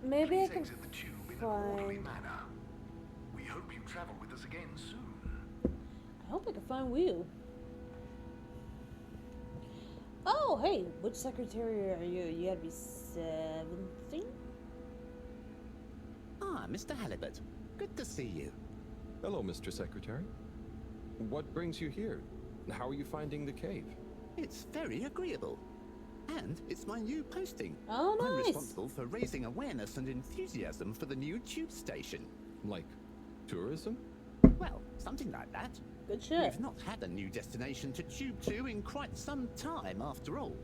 maybe I Please can exit the tube in an orderly find... manner. We hope you travel with us again soon. I hope I can find Will. Oh, hey, which secretary are you? You gotta be 17? Ah, Mr. Halibut. Good to see you. Hello, Mr. Secretary. What brings you here? How are you finding the cave? It's very agreeable. And it's my new posting. Oh, I'm nice. responsible for raising awareness and enthusiasm for the new tube station. Like, tourism? Well, something like that. Good shit. We've not had a new destination to tube to in quite some time, after all.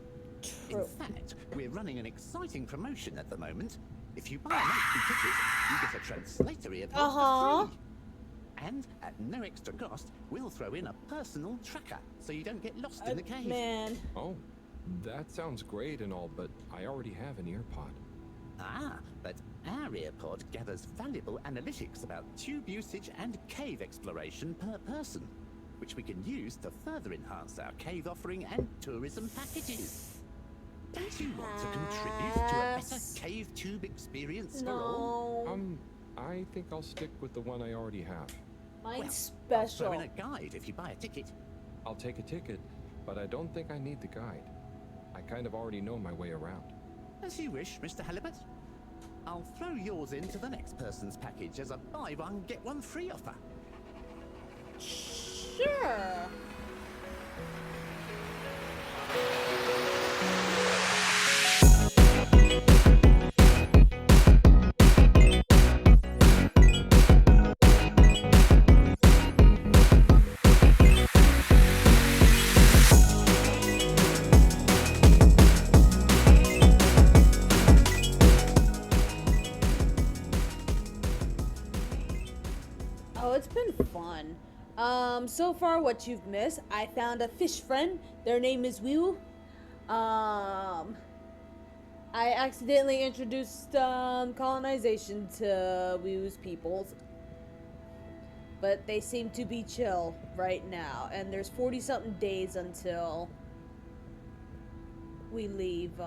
True. In fact, we're running an exciting promotion at the moment. If you buy a monthly ticket, you get a translator earpod for free. And at no extra cost, we'll throw in a personal tracker so you don't get lost in the cave. Man. Oh, that sounds great and all, but I already have an earpod. Ah, but our earpod gathers valuable analytics about tube usage and cave exploration per person, which we can use to further enhance our cave offering and tourism packages. Don't you want to contribute to a better cave tube experience for all? No. I think I'll stick with the one I already have. Mine's I'll throw special. in a guide if you buy a ticket. I'll take a ticket, but I don't think I need the guide. I kind of already know my way around. As you wish, Mr. Halibut. I'll throw yours into the next person's package as a buy one, get one free offer. Sure. Oh, it's been fun. So far what you've missed, I found a fish friend. Their name is Will. I accidentally introduced colonization to Will's peoples. But they seem to be chill right now. And there's 40-something days until we leave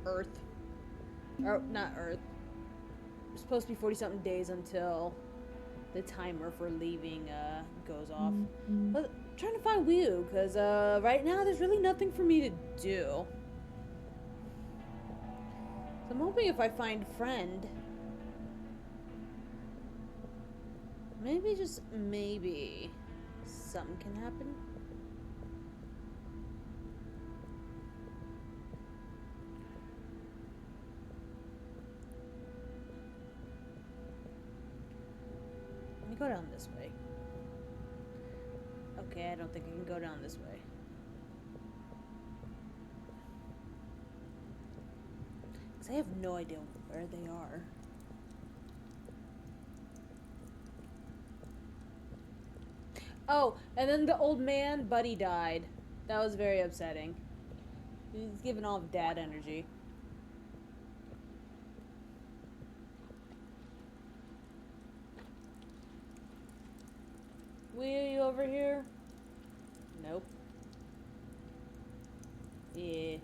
Earth. Or not Earth. It's supposed to be 40-something days until the timer for leaving goes off. But I'm trying to find Will, because right now there's really nothing for me to do. So I'm hoping if I find a friend, maybe, just maybe, something can happen. Let me go down this way. Okay, I don't think I can go down this way. Because I have no idea where they are. Oh, and then the old man, Buddy, died. That was very upsetting. He's giving off dad energy. Will, you over here? Nope. Yeah.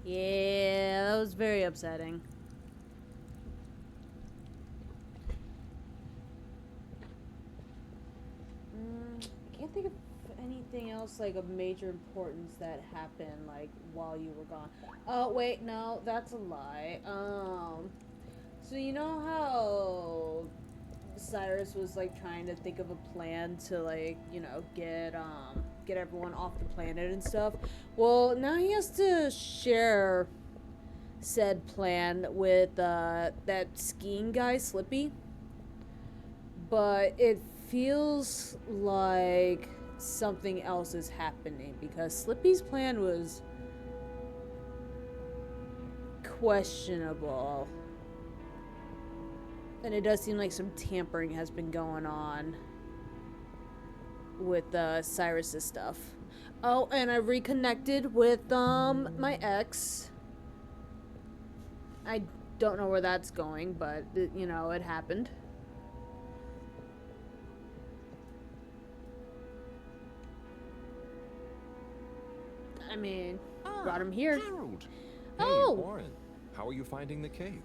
Yeah, that was very upsetting. I can't think of anything else like of major importance that happened like while you were gone. Oh wait, no, that's a lie. So you know how Cyrus was like trying to think of a plan to like, you know, get everyone off the planet and stuff. Well, now he has to share said plan with that skiing guy, Slippy. But it feels like something else is happening because Slippy's plan was questionable. And it does seem like some tampering has been going on with Cyrus's stuff. Oh, and I reconnected with my ex. I don't know where that's going, but you know, it happened. I mean, brought him here. Harold. Hey, Oh! Warren. How are you finding the cave?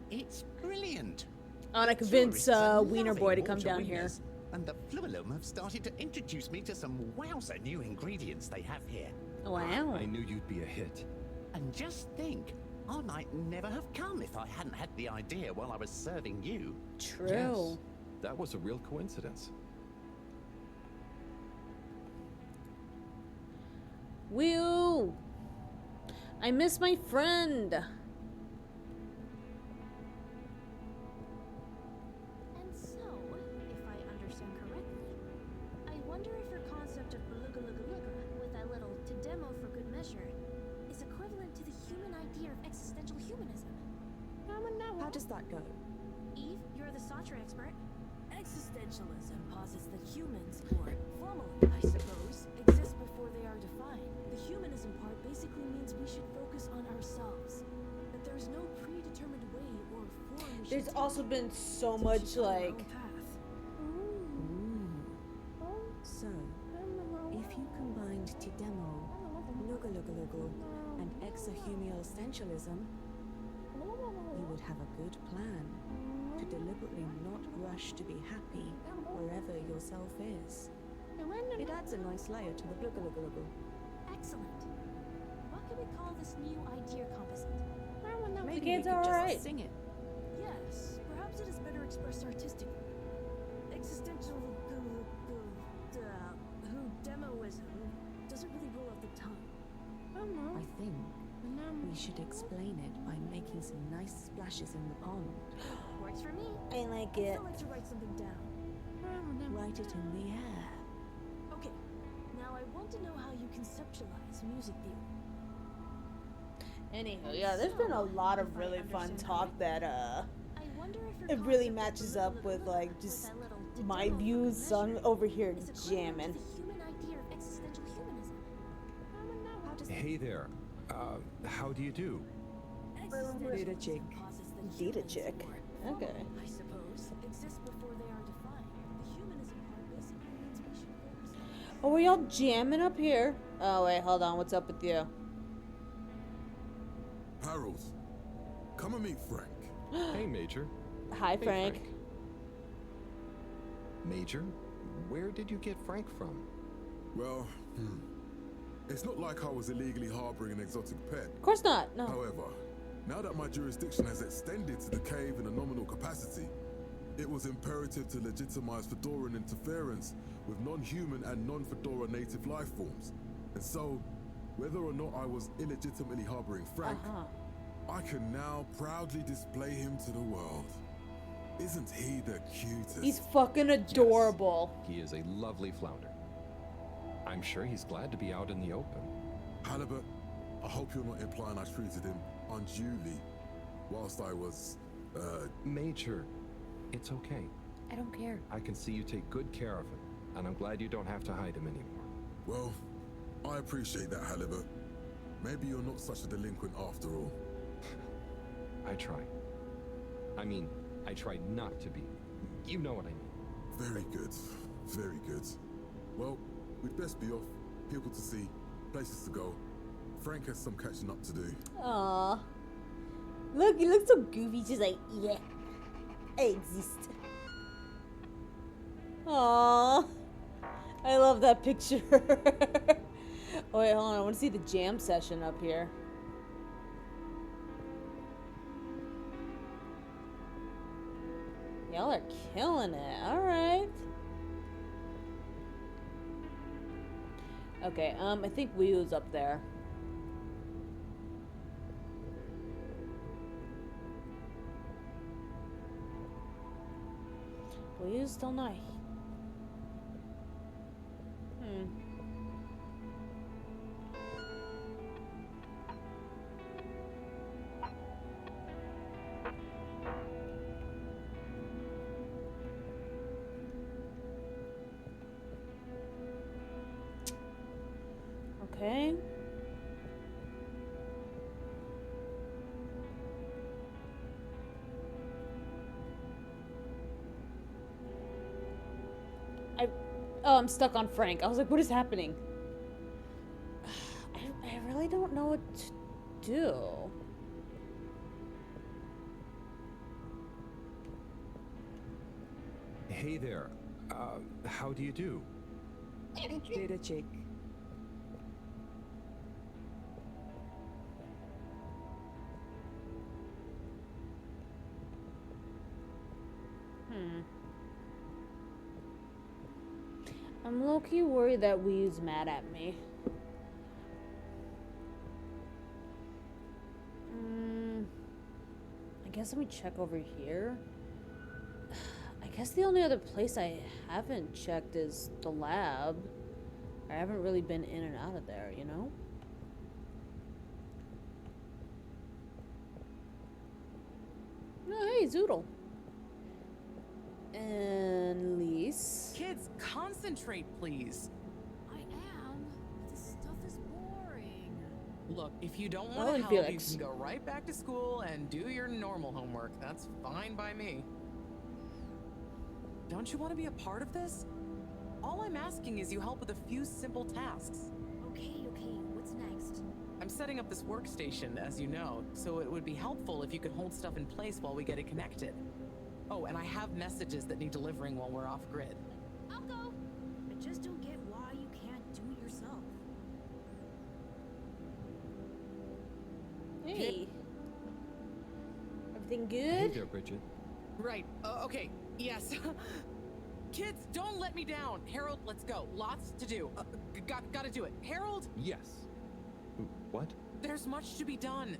It's brilliant. I want to convince Tourists are Wiener loving Boy to come water down here. wingers, and the Flumylyms have started to introduce me to some wowzer new ingredients they have here. Wow. I knew you'd be a hit. And just think, I might never have come if I hadn't had the idea while I was serving you. True. Yes, that was a real coincidence. Woo! I miss my friend. And so, if I understand correctly, I wonder if your concept of beluga luga luga with that little to demo for good measure is equivalent to the human idea of existential humanism. How does that go? Eve, you're the Satra expert. Existentialism posits that humans, or formally, I suppose, exist before they are defined. The humanism part basically means we should focus on ourselves. That there's no predetermined way or form we should There's take also been so to much keep on our own like path. So, if you combined Tidemo, Luga Luga Luga, and exohumial essentialism, you would have a good plan to deliberately not rush to be happy wherever yourself is. It adds a nice layer to the Luga Luga Luga. Excellent. What can we call this new idea composite? Maybe kids we are could alright. just sing it. Yes, perhaps it is better expressed artistically. Existential who-demoism doesn't really roll off the tongue. I think we should explain it by making some nice splashes in the pond. Works for me. I like I it. still like to write something down. Write it in the air. Okay, now I want to know how you conceptualize music theory. Anywho, yeah, there's been a lot of really fun talk that I wonder if your it really concept of matches beluga up luga with luga like with just that little my to-demo for views. good So I'm measure over here is equivalent jamming. to the human idea of existential humanism. How does Hey there. How do you do? Data chick. Posits that Data humans, chick. or Okay. formally, I suppose, exist before they are defined. The humanism part basically means we should focus on Oh, are y'all jamming up here? Oh wait, hold on. What's up with you? Harold, come and meet Frank. Hey, Major. Hi, Hey, Frank. Major, where did you get Frank from? Well, it's not like I was illegally harboring an exotic pet. Of course not. No. However, now that my jurisdiction has extended to the cave in a nominal capacity, it was imperative to legitimize Fedoran interference with non-human and non-Fedora native life forms. And so, whether or not I was illegitimately harboring Frank, I can now proudly display him to the world. Isn't he the cutest? He's fucking adorable. He is a lovely flounder. I'm sure he's glad to be out in the open. Halibut, I hope you're not implying I treated him unduly whilst I was, Major, it's okay. I don't care. I can see you take good care of him, and I'm glad you don't have to hide him anymore. Well, I appreciate that, Halibut. Maybe you're not such a delinquent after all. I try. I mean, I try not to be. You know what I mean. Very good. Very good. Well, we'd best be off. People to see, places to go. Frank has some catching up to do. Aww. Look, he looks so goofy. Just like, yeah, I exist. Aww. I love that picture. Oh, wait, hold on. I want to see the jam session up here. Y'all are killing it. All right. Okay, I think Wheel's up there. Wheel's still not. Okay. Oh, I'm stuck on Frank. I was like, what is happening? I really don't know what to do. Hey there. How do you do? Data check. I'm low-key worried that Wee's mad at me. I guess let me check over here. I guess the only other place I haven't checked is the lab. I haven't really been in and out of there, you know? Oh, hey, Zoodle. And Lise. Kids, concentrate, please. I am. This stuff is boring. Look, if you don't Oh, want to and help, you Felix. can go right back to school and do your normal homework. That's fine by me. Don't you want to be a part of this? All I'm asking is you help with a few simple tasks. Okay, what's next? I'm setting up this workstation, as you know, so it would be helpful if you could hold stuff in place while we get it connected. Oh, and I have messages that need delivering while we're off grid. I'll go. I just don't get why you can't do it yourself. Hey. Everything Hey good? there, Bridget. Right, okay, yes. Kids, don't let me down. Harold, let's go. Lots to do. Gotta do it. Harold, Yes. What? there's much to be done.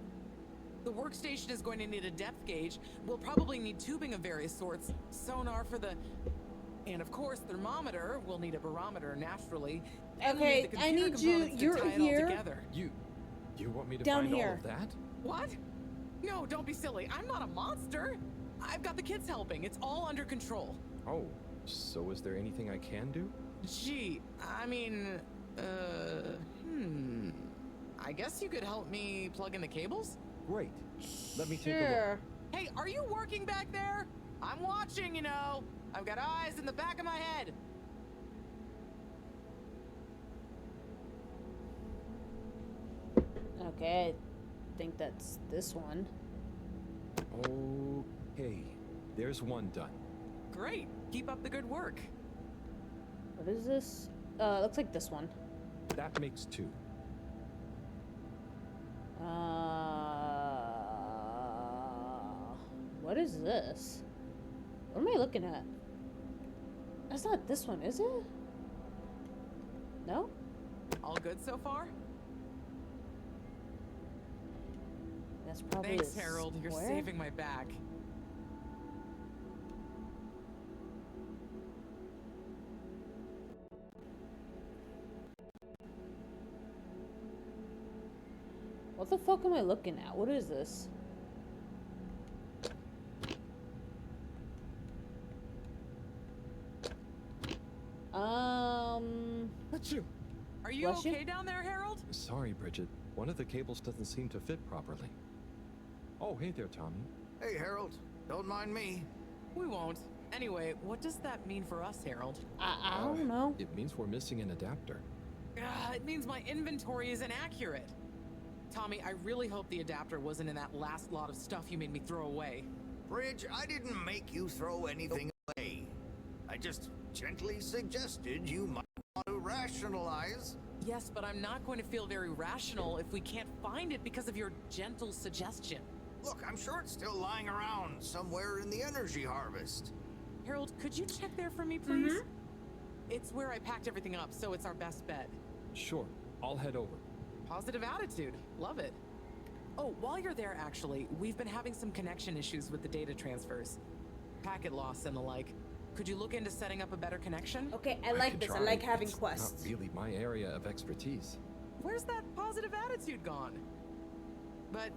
The workstation is going to need a depth gauge. We'll probably need tubing of various sorts, sonar for the... And of course, thermometer. We'll need a barometer, naturally. And we'll Okay, need the I computer need you- components to you're tie it all here. together. You want me to Down find all here. of that? What? No, don't be silly. I'm not a monster. I've got the kids helping. It's all under control. Oh, so is there anything I can do? Gee, I mean, I guess you could help me plug in the cables? Great. Let me take a look. Sure. Hey, are you working back there? I'm watching, you know. I've got eyes in the back of my head. Okay, I think that's this one. Okay. There's one done. Great. Keep up the good work. What is this? Looks like this one. That makes two. What is this? What am I looking at? That's not this one, is it? No? All good so far? That's probably Thanks, a Harold. You're square? saving my back. What the fuck am I looking at? What is this? Achoo! Are you Bless you? okay down there, Harold? Sorry, Bridget. One of the cables doesn't seem to fit properly. Oh, hey there, Tommy. Hey, Harold. Don't mind me. We won't. Anyway, what does that mean for us, Harold? I don't know. It means we're missing an adapter. It means my inventory is inaccurate. Tommy, I really hope the adapter wasn't in that last lot of stuff you made me throw away. Bridge, I didn't make you throw anything away. I just gently suggested you might want to rationalize. Yes, but I'm not going to feel very rational if we can't find it because of your gentle suggestion. Look, I'm sure it's still lying around somewhere in the energy harvest. Harold, could you check there for me, please? It's where I packed everything up, so it's our best bet. Sure. I'll head over. Positive attitude. Love it. Oh, while you're there, actually, we've been having some connection issues with the data transfers. Packet loss and the like. Could you look into setting up a better connection? Okay, I like could this. I try. like having It's quests. not really my area of expertise. Where's that positive attitude gone? But,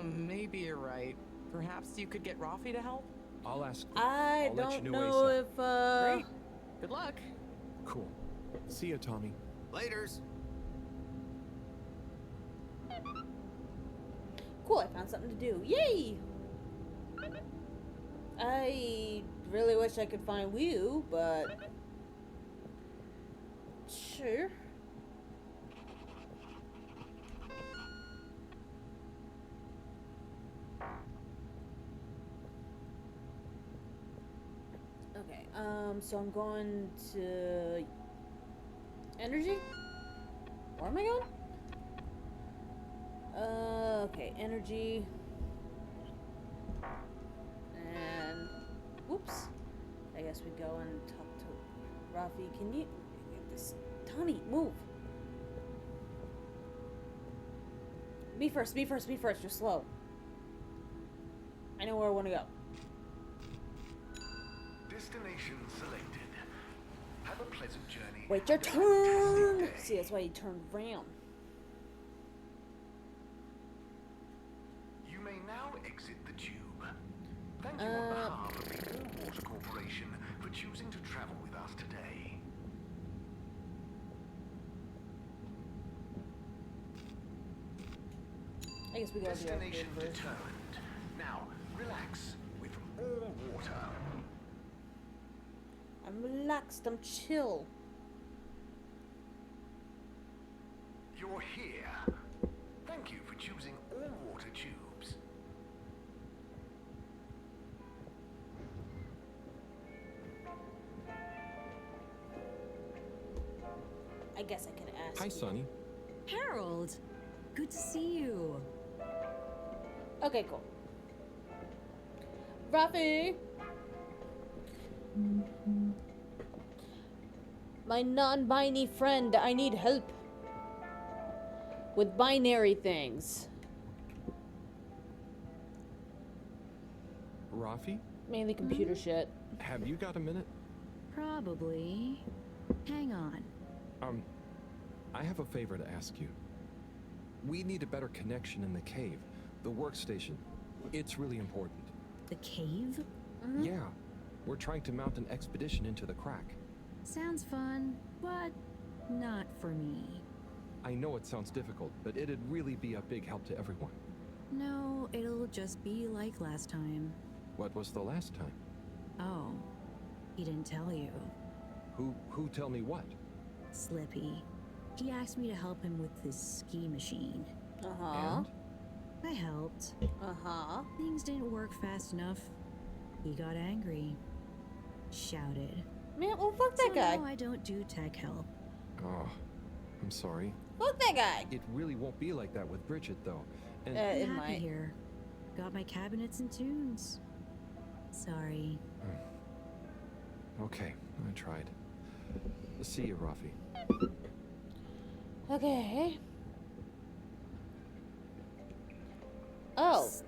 maybe you're right. Perhaps you could get Rafi to help? I'll ask. I I'll let you don't know know ASAP. if Great. Good luck. Cool. See you, Tommy. Laters. Cool, I found something to do. Yay! I really wish I could find Wii, but sure. Okay, so I'm going to energy? Where am I going? Okay, energy. And whoops. I guess we go and talk to Rafi. Can you get this Tani, move. Be first, be first, be first. You're slow. I know where I want to go. Destination selected. Have a pleasant journey. Wait your turn! See, that's why you turned around. You may now exit the tube. Thank you on behalf of the Water Corporation for choosing to travel with us today. I guess we go to the Destination upgrade first. determined. Now, relax with all water. I'm relaxed, I'm chill. You're here. Thank you for choosing all water tubes. I guess I could ask Hi, you. Sonny. Harold, good to see you. Okay, cool. Rafi! My non-binary friend, I need help with binary things. Rafi, Mainly computer shit. have you got a minute? Probably. Hang on. I have a favor to ask you. We need a better connection in the cave, the workstation. It's really important. The cave? Yeah, we're trying to mount an expedition into the crack. Sounds fun, but not for me. I know it sounds difficult, but it'd really be a big help to everyone. No, it'll just be like last time. What was the last time? Oh, he didn't tell you. Who tell me what? Slippy. He asked me to help him with his ski machine. Uh-huh. And? I helped. Uh-huh. Things didn't work fast enough. He got angry. Shouted. Man, well, fuck that So guy. now I don't do tech help. Oh, I'm sorry. Fuck that guy. It really won't be like that with Bridget, though. And It I'm happy might. here. Got my cabinets and tunes. Sorry. okay, I tried. See you, Rafi. Okay. Oh. Psst.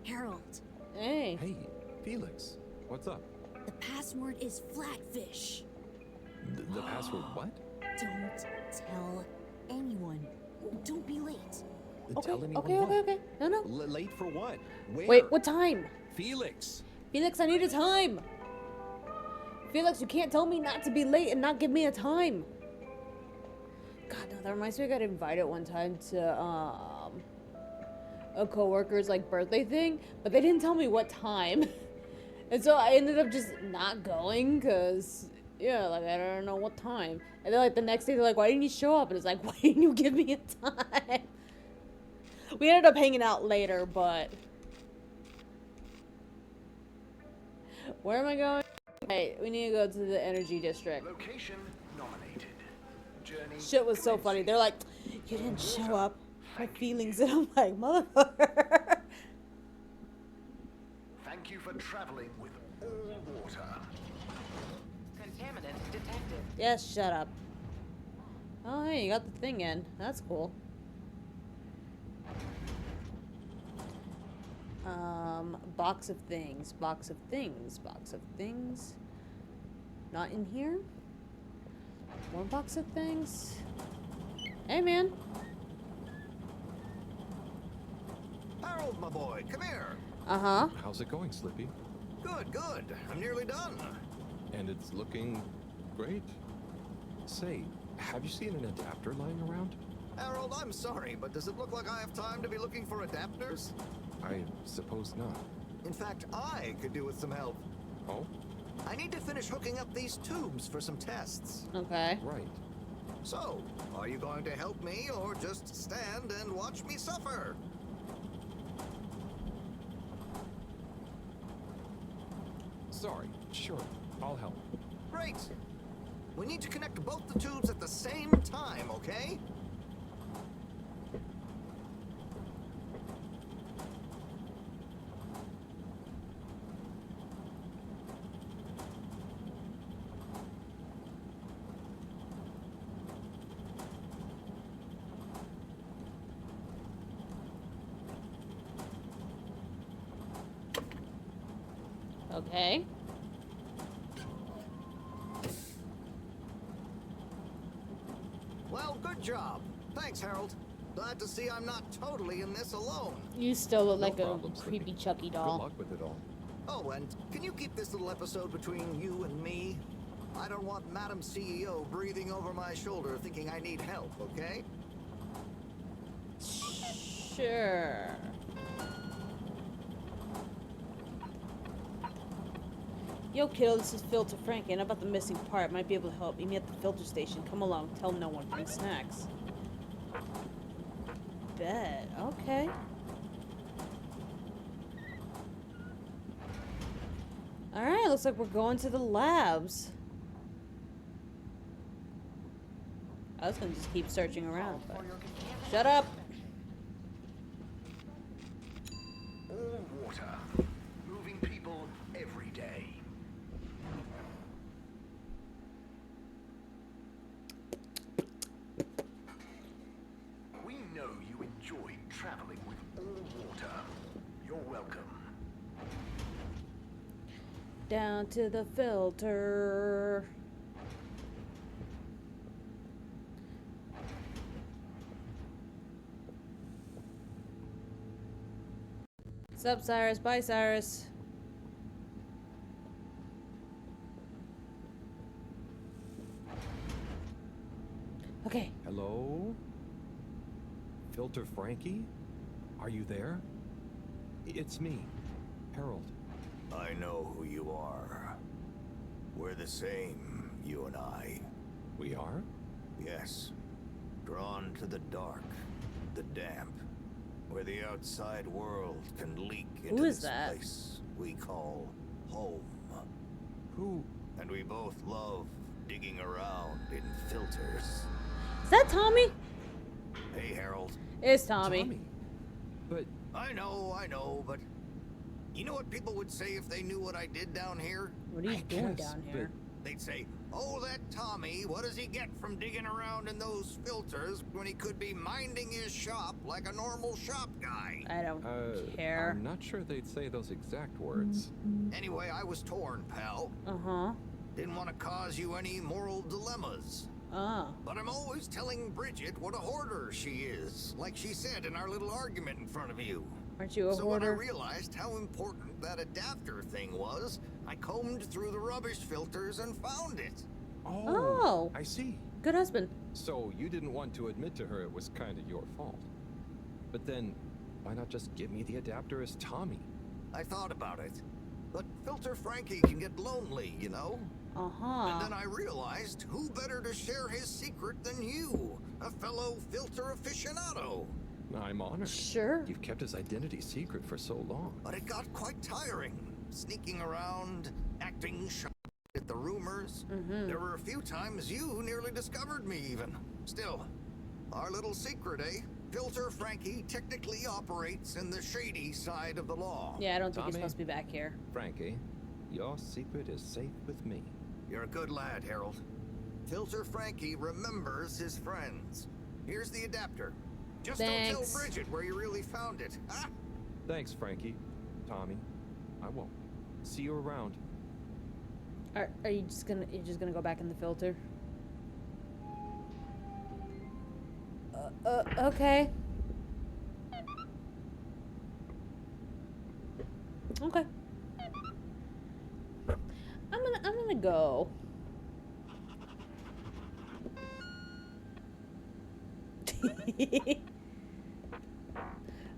Harold, Hey. Hey, Felix, what's up? the password is flatfish. The password what? Don't tell anyone. Don't be late. Tell anyone Okay, what? okay. No, no. Late for what? Where? Wait, what time? Felix! Felix, I need a time. Felix, you can't tell me not to be late and not give me a time. God, no, that reminds me I got invited one time to a coworker's like birthday thing, but they didn't tell me what time. And so I ended up just not going because yeah, like I don't know what time. And then like the next day they're like, why didn't you show up? And it's like, why didn't you give me a time? We ended up hanging out later, but where am I going? Hey, we need to go to the energy district. Location nominated. Journey. Shit was so funny. They're like, you didn't show up. My feelings, and I'm like, motherfucker. Thank you for traveling with all water. Contaminant detected. Yes, shut up. Oh, hey, you got the thing in. That's cool. Box of things, box of things, box of things. Not in here? More box of things? Hey, man. Harold, my boy, come here. Uh-huh. How's it going, Slippy? Good, good. I'm nearly done. And it's looking great. Say, have you seen an adapter lying around? Harold, I'm sorry, but does it look like I have time to be looking for adapters? I suppose not. In fact, I could do with some help. Oh? I need to finish hooking up these tubes for some tests. Okay. Right. So, are you going to help me or just stand and watch me suffer? Sorry, sure. I'll help. Great. We need to connect both the tubes at the same time, okay? Okay. Well, good job. Thanks, Harold. Glad to see I'm not totally in this alone. You still look No like problem, a Slippy. creepy Chucky Good doll. luck with it all. Oh, and can you keep this little episode between you and me? I don't want Madam CEO breathing over my shoulder thinking I need help, okay? Sure. Yo, kiddo, this is Filter Frankie, and about the missing part. Might be able to help. Meet me at the filter station. Come along. Tell no one. Bring snacks. Bet. Okay. Alright, looks like we're going to the labs. I was gonna just keep searching around, but... Shut up! All water. Moving people every day. We know you enjoyed traveling with all water. You're welcome. Down to the filter. What's up, Cyrus? Bye, Cyrus. Okay. Hello? Filter Frankie? Are you there? It's me, Harold. I know who you are. We're the same, you and I. We are? Yes. Drawn to the dark, the damp, where the outside world can leak into Who is this that? place we call home. Who? And we both love digging around in filters. Is that Tommy? Hey, Harold. It's Tommy. But I know, but you know what people would say if they knew what I did down here? What are you I doing guess, down but- here? They'd say, oh, that Tommy, what does he get from digging around in those filters when he could be minding his shop like a normal shop guy? I don't care. I'm not sure they'd say those exact words. Anyway, I was torn, pal. Uh-huh. Didn't want to cause you any moral dilemmas. Ah. But I'm always telling Bridget what a hoarder she is, like she said in our little argument in front of you. Aren't you a So when I hoarder? realized how important that adapter thing was, I combed through the rubbish filters and found it. Oh. I see. Good husband. So you didn't want to admit to her it was kind of your fault. But then, why not just give me the adapter as Tommy? I thought about it. But Filter Frankie can get lonely, you know? Uh-huh. And then I realized who better to share his secret than you, a fellow filter aficionado. I'm honored. Sure. You've kept his identity secret for so long. But it got quite tiring. Sneaking around, acting shocked at the rumors. There were a few times you nearly discovered me even. Still, our little secret, eh? Filter Frankie technically operates in the shady side of the law. Yeah, I don't think he's Tommy? supposed to be back here. Frankie, your secret is safe with me. You're a good lad, Harold. Filter Frankie remembers his friends. Here's the adapter. Just don't Thanks. tell Bridget where you really found it, huh? Thanks, Frankie. Tommy, I won't. See you around. Are you just gonna go back in the filter? Okay. Okay. I'm gonna go.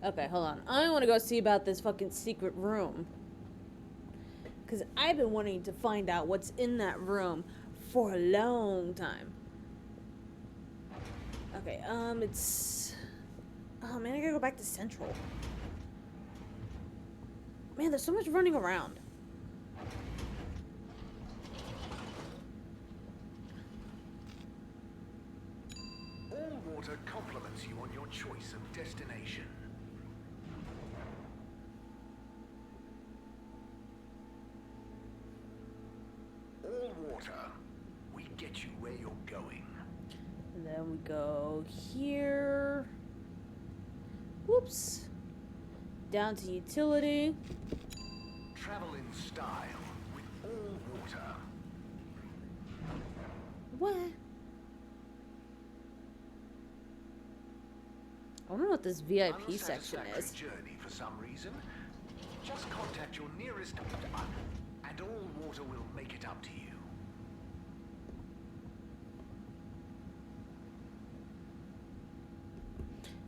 Okay, hold on. I want to go see about this fucking secret room. Because I've been wanting to find out what's in that room for a long time. Okay, it's... Oh, man, I gotta go back to Central. Man, there's so much running around. guides you on your choice of destination. All water. We get you where you're going. And then we go here. Whoops. Down to utility. Travel in style with all water. What? I don't know what this VIP section Unsatisfactory is. journey for some reason. Just contact your nearest and all water will make it up to you.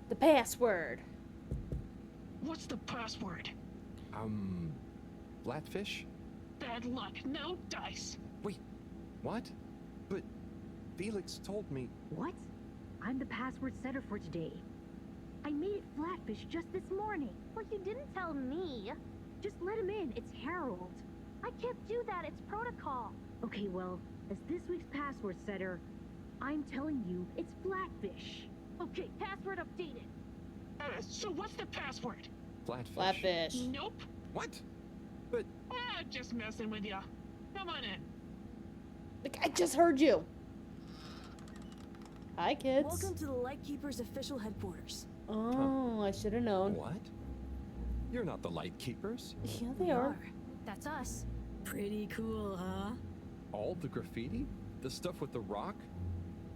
The password. What's the password? Flatfish? Bad luck, no dice. Wait, what? But Felix told me. What? I'm the password setter for today. I made it Flatfish just this morning. Well, you didn't tell me. Just let him in, it's Harold. I can't do that, it's protocol. Okay, well, as this week's password setter, I'm telling you, it's Flatfish. Okay, password updated. So what's the password? Flatfish. Flatfish. Nope. What? But Just messing with ya. Come on in. Like, I just heard you. Hi, kids. Welcome to the Lightkeeper's official headquarters. Oh, I should have known. what? You're not the Light Keepers. Yeah, they are. That's us. Pretty cool, huh? All the graffiti? The stuff with the rock?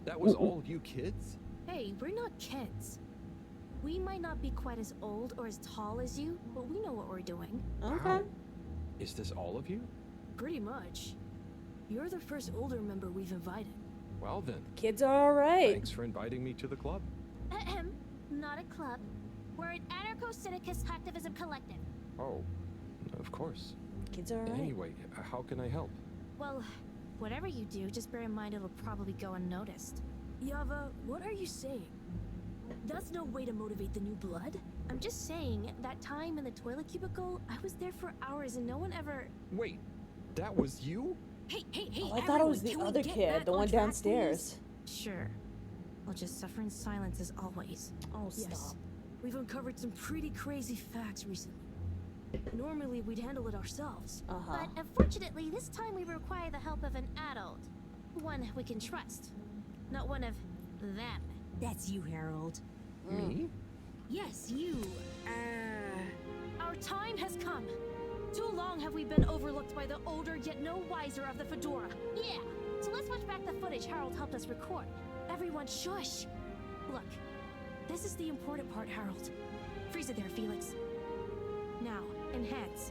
That was all you kids? Hey, we're not kids. We might not be quite as old or as tall as you, but we know what we're doing. Okay. Wow. Is this all of you? Pretty much. You're the first older member we've invited. Well then, Kids are alright. thanks for inviting me to the club. Ahem. Not a club. We're an anarcho-syndicist hacktivism collective. Oh, of course. Kids are alright. Anyway, how can I help? Well, whatever you do, just bear in mind it'll probably go unnoticed. Yava, what are you saying? That's no way to motivate the new blood. I'm just saying, that time in the toilet cubicle, I was there for hours and no one ever... Wait, that was you? Hey, Oh, I thought it was the everyone, other can we get kid, back the on one track, downstairs. Sure. I'll just suffer in silence as always. Oh, please? stop. Yes. We've uncovered some pretty crazy facts recently. Normally, we'd handle it ourselves. Uh-huh. But unfortunately, this time we require the help of an adult. One we can trust. Not one of them. That's you, Harold. Me? Yes, you. Our time has come. Too long have we been overlooked by the older yet no wiser of the Fedora. Yeah, so let's watch back the footage Harold helped us record. Everyone shush. Look, this is the important part, Harold. Freeze it there, Felix. Now, enhance.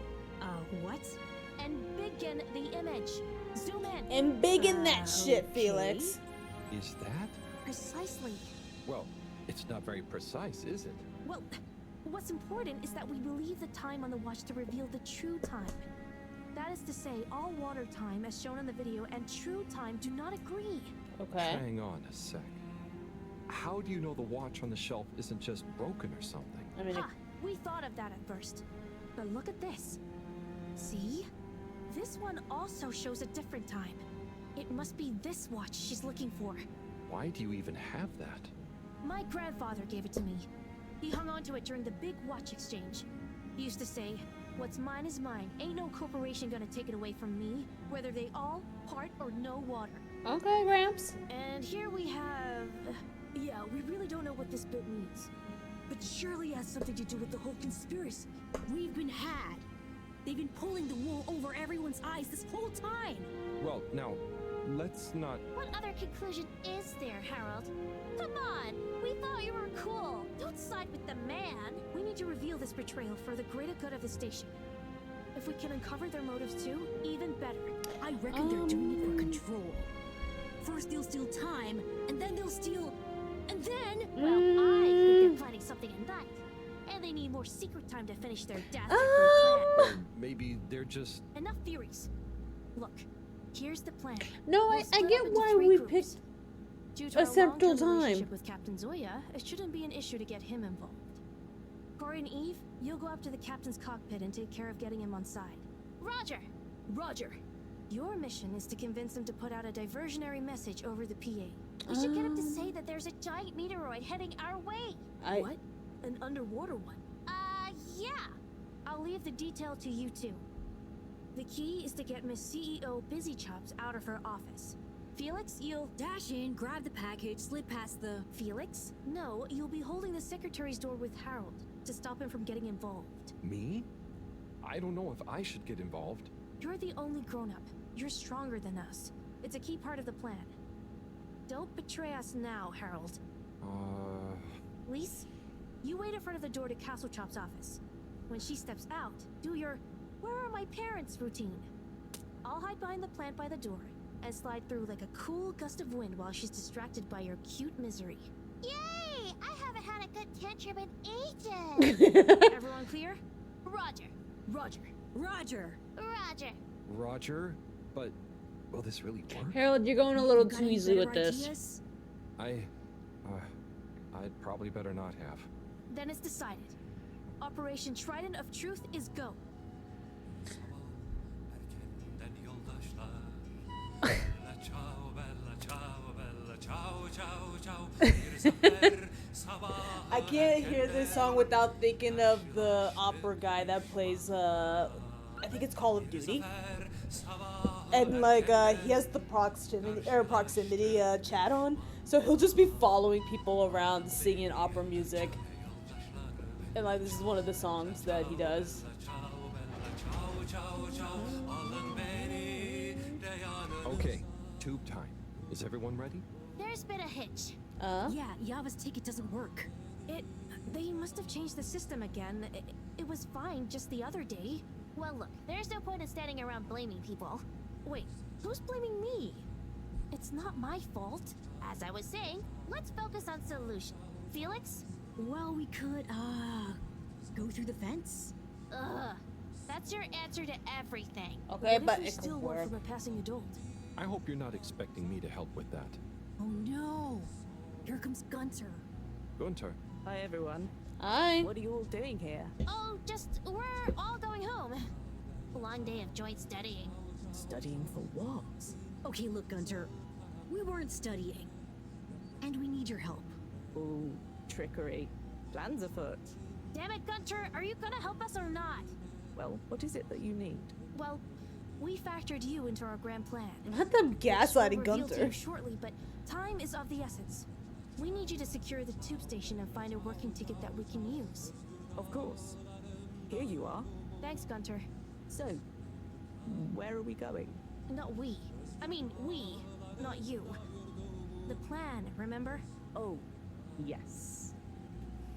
What? And begin the image. Zoom in. And big in that shit, Felix. Is that? Precisely. Well, it's not very precise, is it? Well, what's important is that we believe the time on the watch to reveal the true time. That is to say, all water time, as shown in the video, and true time do not agree. Okay. Hang on a sec. How do you know the watch on the shelf isn't just broken or something? I mean, Ha! We thought of that at first. But look at this. See? This one also shows a different time. It must be this watch she's looking for. Why do you even have that? My grandfather gave it to me. He hung on to it during the big watch exchange. He used to say, "What's mine is mine. Ain't no corporation gonna take it away from me, whether they all, part, or no water." okay, Gramps. And here we have... Yeah, we really don't know what this bit means. But surely it has something to do with the whole conspiracy. We've been had. They've been pulling the wool over everyone's eyes this whole time. Well, now, let's not... What other conclusion is there, Harold? Come on! We thought you were cool! Don't side with the man! We need to reveal this betrayal for the greater good of the station. If we can uncover their motives too, even better. I reckon they're doing it for control. First they'll steal time, and then they'll steal... And then... Well, I think they're planning something at night. And they need more secret time to finish their dastardly plan. Maybe they're just... Enough theories. Look, here's the plan. No, We'll I split get up into why 3 we groups. picked Due to a our central long-term time. relationship with Captain Zoya, it shouldn't be an issue to get him involved. Corey and Eve, you'll go up to the captain's cockpit and take care of getting him on side. Roger! Roger. Your mission is to convince them to put out a diversionary message over the PA. We should get him to say that there's a giant meteoroid heading our way. What? An underwater one? Yeah. I'll leave the detail to you two. The key is to get Miss CEO Busy Chops out of her office. Felix, you'll Dash in, grab the package, slip past the... Felix? No, you'll be holding the secretary's door with Harold to stop him from getting involved. Me? I don't know if I should get involved. You're the only grown-up. You're stronger than us. It's a key part of the plan. Don't betray us now, Harold. Lise, you wait in front of the door to Castle Chop's office. When she steps out, do your "Where are my parents?" routine. I'll hide behind the plant by the door and slide through like a cool gust of wind while she's distracted by your cute misery. Yay! I haven't had a good tantrum in ages. Everyone clear? Roger. Roger. Roger. Roger. Roger? But will this really work? Harold, you're going a little Got too any easy better with this. ideas? I'd probably better not have. Then it's decided. Operation Trident of Truth is go. I can't hear this song without thinking of the opera guy that plays, I think it's Call of Duty. And like, he has the proximity chat on, so he'll just be following people around singing opera music. And like, this is one of the songs that he does. Okay, tube time. Is everyone ready? There's been a hitch. Yeah, Yava's ticket doesn't work. They must have changed the system again. It was fine just the other day. Well, look, there's no point in standing around blaming people. Wait, who's blaming me? It's not my fault. As I was saying, let's focus on solution. Felix? Well, we could, go through the fence? Ugh. That's your answer to everything. Okay, What but if we it could still want work. from a passing adult? I hope you're not expecting me to help with that. Oh no! Here comes Gunter. Gunter, Hi everyone. Hi. What are you all doing here? Oh, we're all going home. Long day of joint studying. Studying for what? Okay, look, Gunter. We weren't studying. And we need your help. Ooh, trickery. Plans afoot. Damn it, Gunter, are you gonna help us or not? Well, what is it that you need? Well, we factored you into our grand plan. Not them gaslighting Which we'll reveal to Gunter. you shortly, but time is of the essence. We need you to secure the tube station and find a working ticket that we can use. Of course. Here you are. Thanks, Gunter. So, where are we going? Not we. I mean, we, not you. The plan, remember? Oh, yes.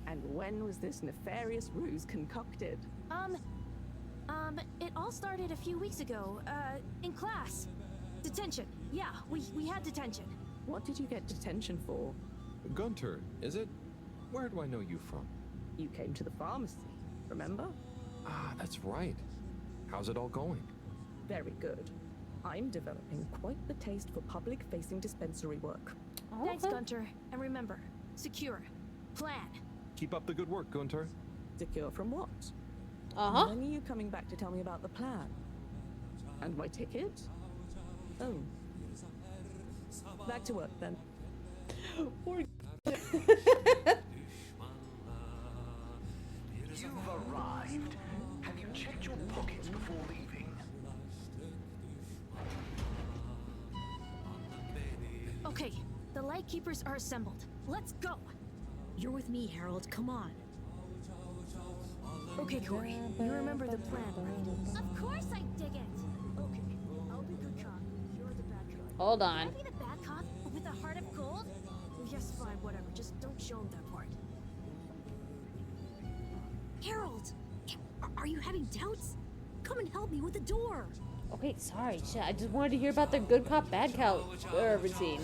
And when was this nefarious ruse concocted? It all started a few weeks ago, in class. Detention. Yeah, we had detention. What did you get detention for? Gunter, is it? Where do I know you from? You came to the pharmacy, remember? Ah, that's right. How's it all going? Very good. I'm developing quite the taste for public-facing dispensary work. Thanks, Gunter. And remember, secure. Plan. Keep up the good work, Gunter. Secure from what? Uh-huh. When are you coming back to tell me about the plan? And my ticket? Oh. Back to work then. You've arrived. Have you checked your pockets before leaving? Okay, the Lightkeepers are assembled. Let's go! You're with me, Harold. Come on. Okay, Corey. You remember the plan, right? Of course I dig it. Okay, I'll be good cop. You're the bad cop. Hold Can on. I be the bad cop with a heart of gold? Yes, fine, whatever. Just don't show him that part. Harold! Are you having doubts? Come and help me with the door. Okay, sorry. Shit, I just wanted to hear about their good cop, bad cop routine.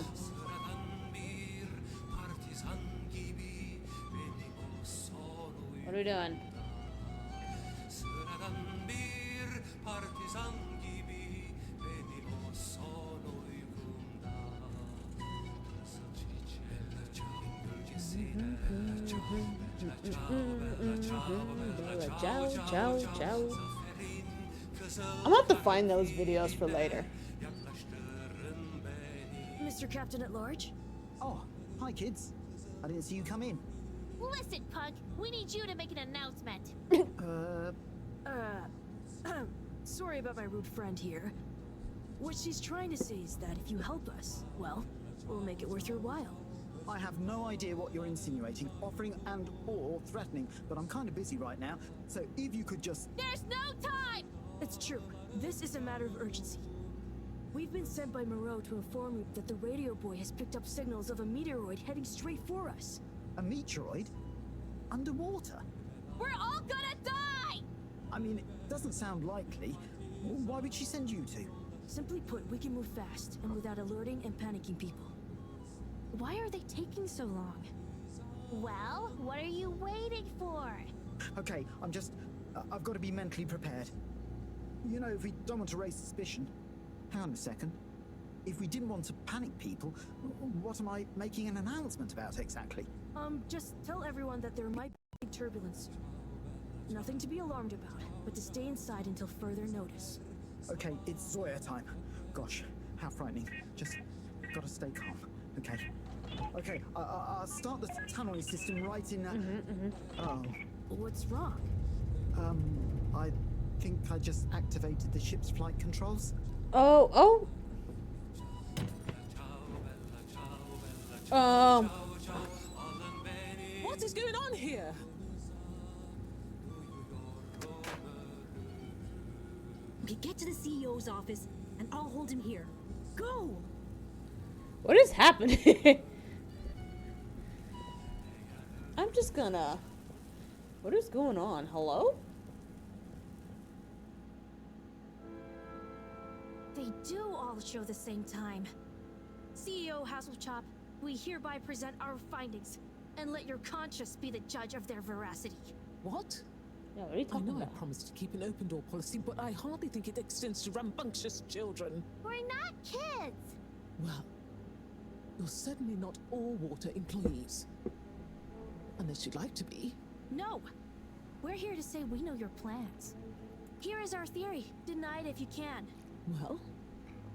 What are we doing? Ciao, ciao, ciao. I'm gonna have to find those videos for later. Mr. Captain at Large. Oh, hi kids. I didn't see you come in. Listen, Pug, we need you to make an announcement. Sorry about my rude friend here. What she's trying to say is that if you help us, well, we'll make it worth your while. I have no idea what you're insinuating, offering and or threatening, but I'm kind of busy right now, so if you could just... There's no time! It's true. This is a matter of urgency. We've been sent by Moreau to inform you that the radio boy has picked up signals of a meteoroid heading straight for us. A meteoroid? Underwater? We're all gonna die! I mean, it doesn't sound likely. Why would she send you two? Simply put, we can move fast and without alerting and panicking people. Why are they taking so long? Well, what are you waiting for? Okay, I've got to be mentally prepared. You know, if we don't want to raise suspicion... Hang on a second. If we didn't want to panic people, what am I making an announcement about exactly? Just tell everyone that there might be turbulence soon. Nothing to be alarmed about, but to stay inside until further notice. Okay, it's Zoya time. Gosh, how frightening. Just gotta stay calm. Okay, I'll start the tunneling system right in... Oh. What's wrong? I think I just activated the ship's flight controls. Oh. What is going on here? Okay, get to the CEO's office, and I'll hold him here. Go! What is happening? I'm just gonna... What is going on? Hello? They do all show the same time. CEO Hasselchop, we hereby present our findings, and let your conscience be the judge of their veracity. What? Yeah, what are you I talking know about? I promised to keep an open door policy, but I hardly think it extends to rambunctious children. We're not kids! Well, you're certainly not all water employees. Unless you'd like to be. No! We're here to say we know your plans. Here is our theory. Deny it if you can. Well,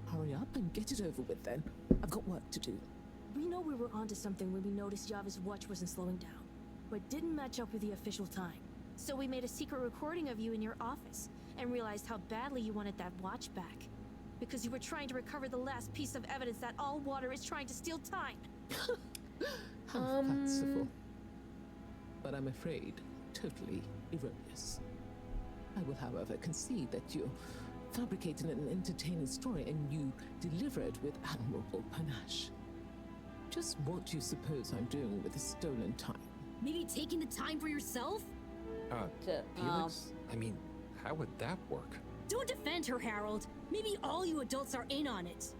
hurry up and get it over with then. I've got work to do. We know we were onto something when we noticed Yava's watch wasn't slowing down, but didn't match up with the official time. So we made a secret recording of you in your office, and realized how badly you wanted that watch back. Because you were trying to recover the last piece of evidence that all water is trying to steal time. How fanciful. But I'm afraid, totally erroneous. I will, however, concede that you fabricated an entertaining story and you deliver it with admirable panache. Just what do you suppose I'm doing with the stolen time? Maybe taking the time for yourself? Felix? I mean, how would that work? Don't defend her, Harold. Maybe all you adults are in on it.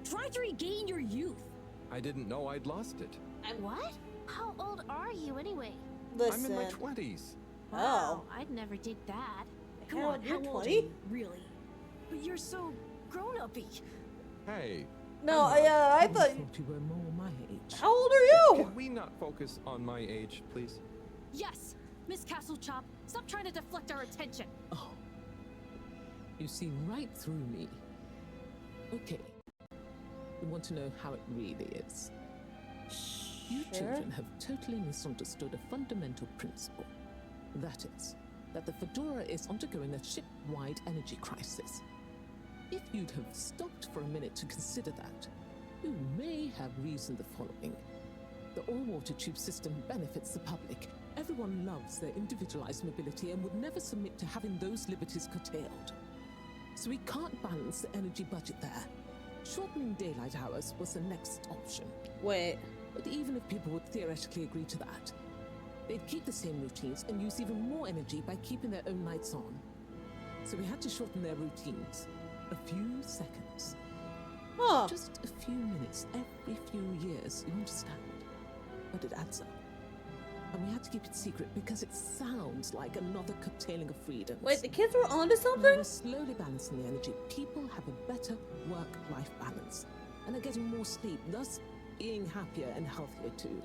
Try to regain your youth. I didn't know I'd lost it. What? How old are you anyway? Listen. I'm in my 20s. Wow, I'd never dig that. Come on, you're how old are 20? you, really? But you're so grown-uppy. Hey. No, I thought you were more my age. How old are you? Can we not focus on my age, please? Yes, Miss Castlechop, stop trying to deflect our attention. Oh. You see right through me. Okay. You want to know how it really is? You children have totally misunderstood a fundamental principle. That is, that the Fedora is undergoing a ship-wide energy crisis. If you'd have stopped for a minute to consider that, you may have reasoned the following. The all-water tube system benefits the public. Everyone loves their individualized mobility and would never submit to having those liberties curtailed. So we can't balance the energy budget there. Shortening daylight hours was the next option. Wait. But even if people would theoretically agree to that, they'd keep the same routines and use even more energy by keeping their own lights on. So we had to shorten their routines. A few seconds. Huh. Just a few minutes every few years, you understand? But it adds up. And we had to keep it secret because it sounds like another curtailing of freedoms. Wait, the kids were onto something? We're slowly balancing the energy. People have a better work-life balance. And are getting more sleep, thus being happier and healthier too.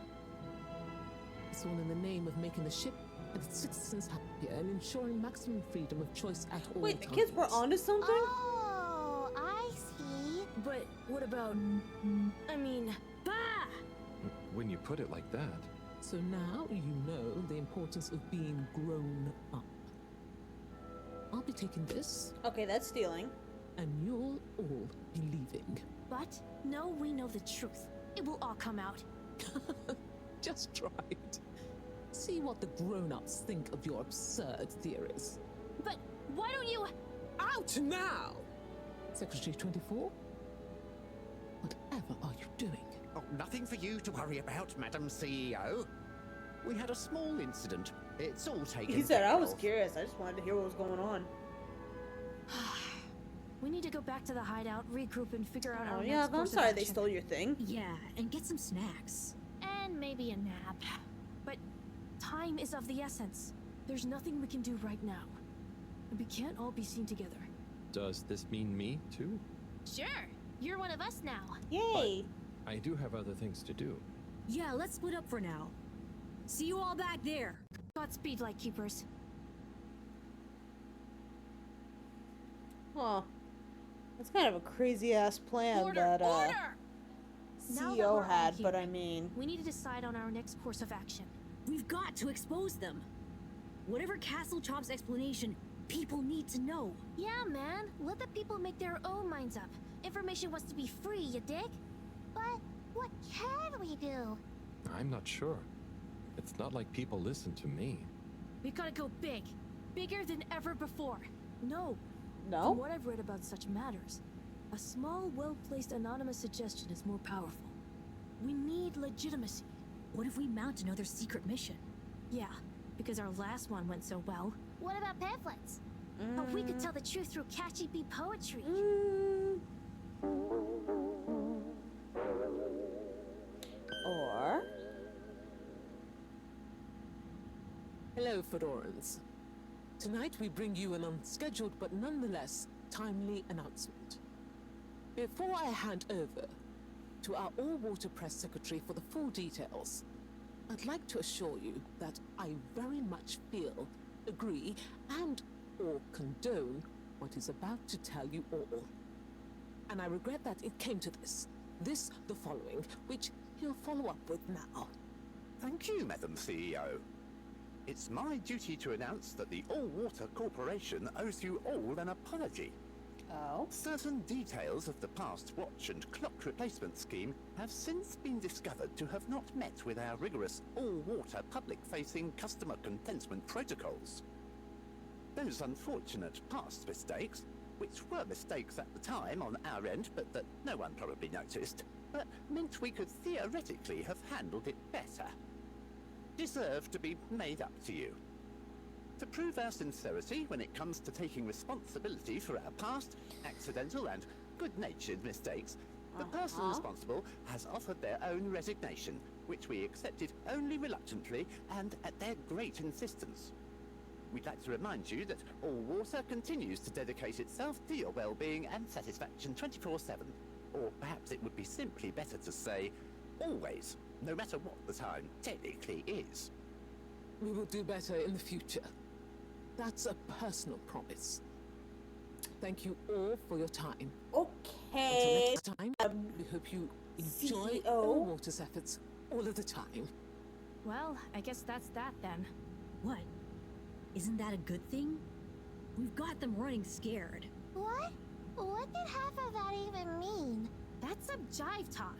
It's all in the name of making the ship and its citizens happier and ensuring maximum freedom of choice at all times. Wait, the kids were onto something? Oh, I see. But what about... I mean... Bah! When you put it like that. So now you know the importance of being grown up. I'll be taking this. Okay, that's stealing. And you'll all be leaving. But, no, we know the truth. It will all come out. Just try it. See what the grown-ups think of your absurd theories. But why don't you... Out now! Secretary 24? Whatever are you doing? Oh, nothing for you to worry about, Madam CEO. We had a small incident. It's all taken He said, care I was of. curious. I just wanted to hear what was going on. We need to go back to the hideout, regroup, and figure out our Oh, next yeah, I'm course of sorry they action. stole your thing. Yeah, and get some snacks. And maybe a nap. But time is of the essence. There's nothing we can do right now. We can't all be seen together. Does this mean me, too? Sure, you're one of us now. Yay! I do have other things to do. Yeah, let's split up for now. See you all back there. Godspeed, Lightkeepers. Huh. That's kind of a crazy ass plan Order, that order! Now that we're CEO all had, but here, I mean, we need to decide on our next course of action. We've got to expose them. Whatever Castle Chop's explanation, people need to know. Yeah, man. Let the people make their own minds up. Information wants to be free, you dig? But what can we do? I'm not sure. It's not like people listen to me. We gotta go big. Bigger than ever before. No. No? From what I've read about such matters, a small, well-placed anonymous suggestion is more powerful. We need legitimacy. What if we mount another secret mission? Yeah, because our last one went so well. What about pamphlets? But we could tell the truth through catchy bee poetry. Or... Hello, Fedorans. Tonight we bring you an unscheduled but nonetheless timely announcement. Before I hand over to our all-water press secretary for the full details, I'd like to assure you that I very much feel, agree, and or condone what is about to tell you all. And I regret that it came to this, the following, which he'll follow up with now. Thank you, Madam CEO. It's my duty to announce that the All-Water Corporation owes you all an apology. Oh? Certain details of the past watch and clock replacement scheme have since been discovered to have not met with our rigorous all-water public-facing customer contentment protocols. Those unfortunate past mistakes, which were mistakes at the time on our end but that no one probably noticed, meant we could theoretically have handled it better, deserve to be made up to you. To prove our sincerity when it comes to taking responsibility for our past, accidental and good-natured mistakes, the person responsible has offered their own resignation, which we accepted only reluctantly and at their great insistence. We'd like to remind you that All Water continues to dedicate itself to your well-being and satisfaction 24/7. Or perhaps it would be simply better to say, always, no matter what the time technically is. We will do better in the future. That's a personal promise. Thank you all for your time. Okay. Until next time, we hope you enjoy CEO? All Water's efforts all of the time. Well, I guess that's that then. What? Isn't that a good thing? We've got them running scared. What? What did half of that even mean? That's some jive talk.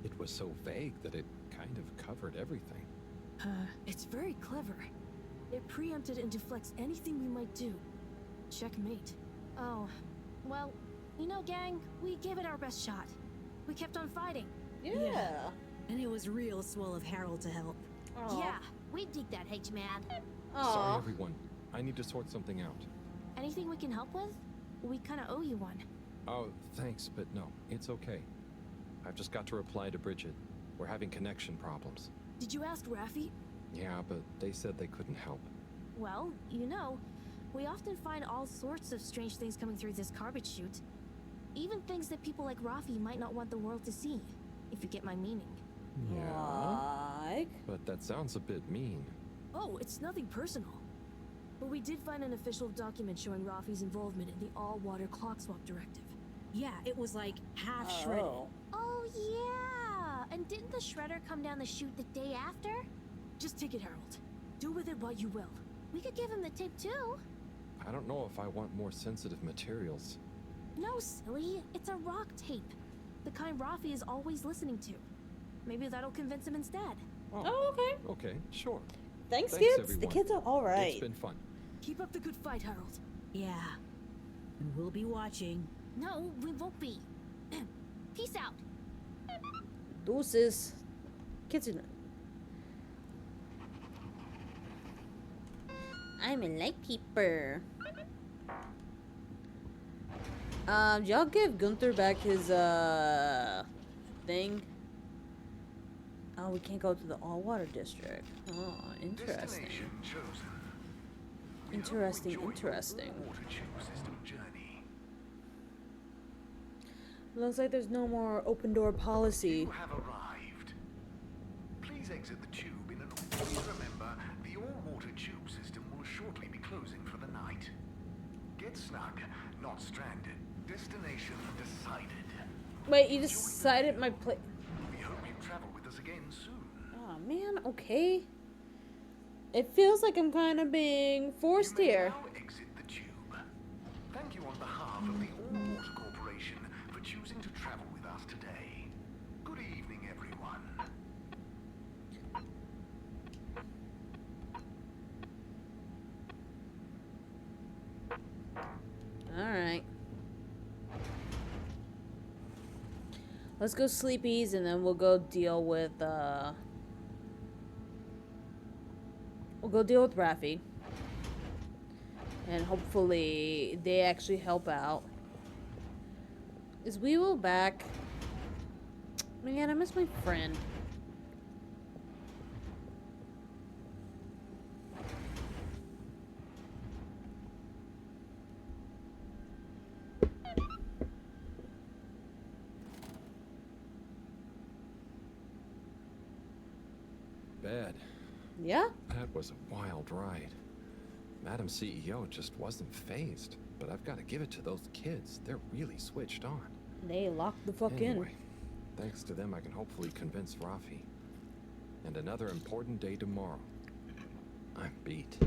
It was so vague that it kind of covered everything. It's very clever. It preempted and deflects anything we might do. Checkmate. Oh, well, you know, gang, we gave it our best shot. We kept on fighting. Yeah. And it was real swell of Harold to help. Aw. Yeah, we dig that, H-Man. Sorry, everyone. I need to sort something out. Anything we can help with? We kind of owe you one. Oh, thanks, but no, it's okay. I've just got to reply to Bridget. We're having connection problems. Did you ask Raffi? Yeah, but they said they couldn't help. Well, you know, we often find all sorts of strange things coming through this garbage chute. Even things that people like Raffi might not want the world to see, if you get my meaning. Yeah. Like? But that sounds a bit mean. Oh, it's nothing personal. But we did find an official document showing Raffi's involvement in the all-water clock swap directive. Yeah, it was like half shredded. Oh, yeah! And didn't the shredder come down the chute the day after? Just take it, Harold. Do with it what you will. We could give him the tape, too. I don't know if I want more sensitive materials. No, silly. It's a rock tape. The kind Rafi is always listening to. Maybe that'll convince him instead. Oh, okay. Okay, sure. Thanks, kids. Everyone. The kids are alright. It's been fun. Keep up the good fight, Harold. Yeah. And we'll be watching. No, we won't be. Peace out. Deuces. Kids are not. I'm a lightkeeper. Y'all give Gunther back his thing. Oh, we can't go to the all-water district. Oh, interesting. Destination chosen. Interesting, Enjoy your interesting. water tube system journey. Looks like there's no more open door policy. You have arrived. Please exit the tube in an. Please remember, the all-water tube system will shortly be closing for the night. Get snug, not stranded. Destination decided. Wait, you decided my place. We hope you travel with us again soon. Oh man, okay. It feels like I'm kind of being forced here. Now exit the tube. Thank you on behalf of the All Water Corporation for choosing to travel with us today. Good evening, everyone. Alright. Let's go sleepies and then we'll go deal with Raffi. And hopefully they actually help out. Is Weevil back? Man, I miss my friend. Bad. Yeah? That was a wild ride. Madam CEO just wasn't phased, but I've got to give it to those kids. They're really switched on. They locked the fuck Anyway, thanks to them, I can hopefully convince Rafi. And another important day tomorrow. I'm beat.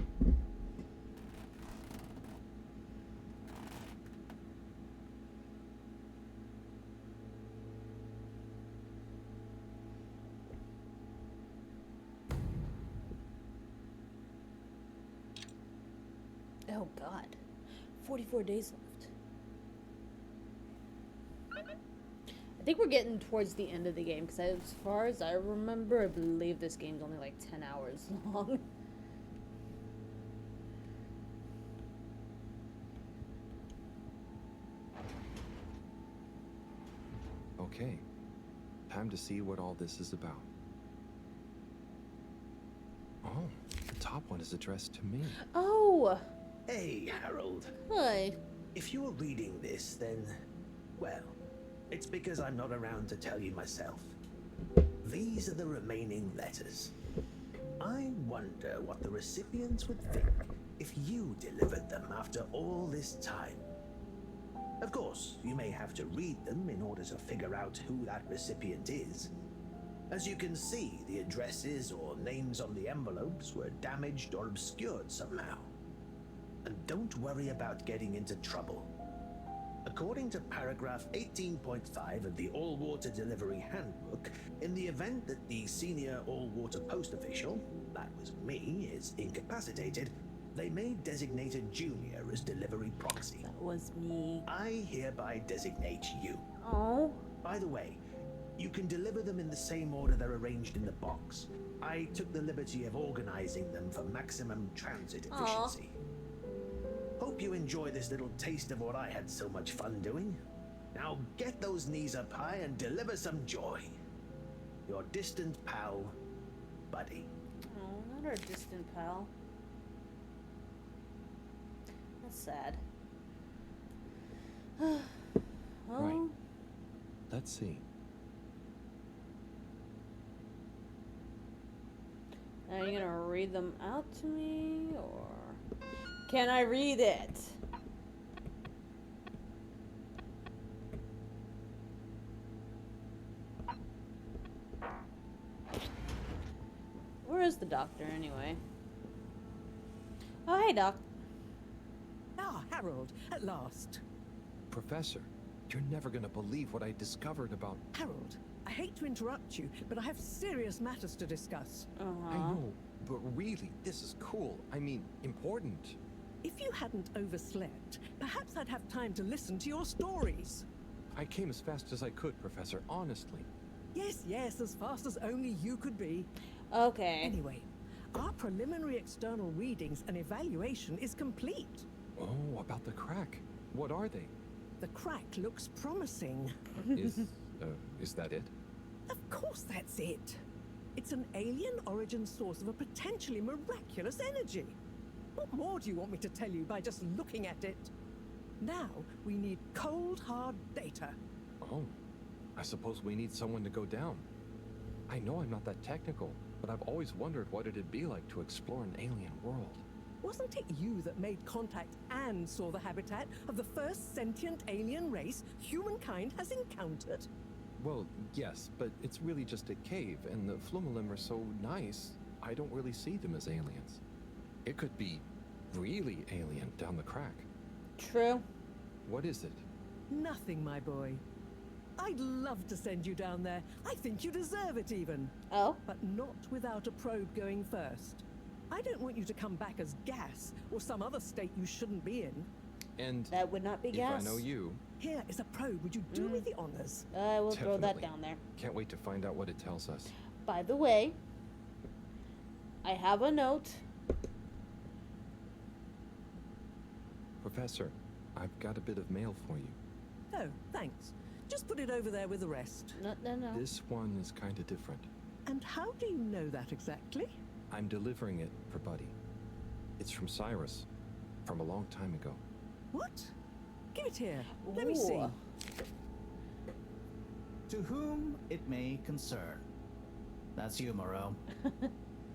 Oh god. 44 days left. I think we're getting towards the end of the game, because as far as I remember, I believe this game's only like 10 hours long. Okay. Time to see what all this is about. Oh, the top one is addressed to me. Oh! Hey, Harold. Hi. If you are reading this, then, well, it's because I'm not around to tell you myself. These are the remaining letters. I wonder what the recipients would think if you delivered them after all this time. Of course, you may have to read them in order to figure out who that recipient is. As you can see, the addresses or names on the envelopes were damaged or obscured somehow. And don't worry about getting into trouble. According to paragraph 18.5 of the All-Water Delivery Handbook, in the event that the senior all-water post official, that was me, is incapacitated, they may designate a junior as delivery proxy. That was me. I hereby designate you. Oh. By the way, you can deliver them in the same order they're arranged in the box. I took the liberty of organizing them for maximum transit efficiency. Hope you enjoy this little taste of what I had so much fun doing. Now get those knees up high and deliver some joy. Your distant pal, Buddy. Oh, not our distant pal. That's sad. Well, Right. Let's see. are you gonna read them out to me, or can I read it? Where is the doctor, anyway? Oh, hey, Doc. Ah, Harold, at last. Professor, you're never gonna believe what I discovered about... Harold, I hate to interrupt you, but I have serious matters to discuss. I know, but really, this is cool. I mean, important. If you hadn't overslept, perhaps I'd have time to listen to your stories. I came as fast as I could, Professor, honestly. Yes, yes, as fast as only you could be. Okay. Anyway, our preliminary external readings and evaluation is complete. Oh, about the crack. What are they? The crack looks promising. Is that it? Of course that's it. It's an alien origin source of a potentially miraculous energy. What more do you want me to tell you by just looking at it? Now, we need cold, hard data. Oh, I suppose we need someone to go down. I know I'm not that technical, but I've always wondered what it'd be like to explore an alien world. Wasn't it you that made contact and saw the habitat of the first sentient alien race humankind has encountered? Well, yes, but it's really just a cave, and the Flumylyms are so nice, I don't really see them as aliens. It could be really alien down the crack. True. What is it? Nothing, my boy. I'd love to send you down there. I think you deserve it even. Oh? But not without a probe going first. I don't want you to come back as gas or some other state you shouldn't be in. And that would not be gas. If I know you... Here is a probe. Would you do me the honors? I will throw that down there. Can't wait to find out what it tells us. By the way, I have a note. Professor, I've got a bit of mail for you. Oh, thanks. Just put it over there with the rest. No. This one is kind of different. And how do you know that exactly? I'm delivering it for Buddy. It's from Cyrus, from a long time ago. What? Give it here. Let me see. To whom it may concern. That's you, Moreau.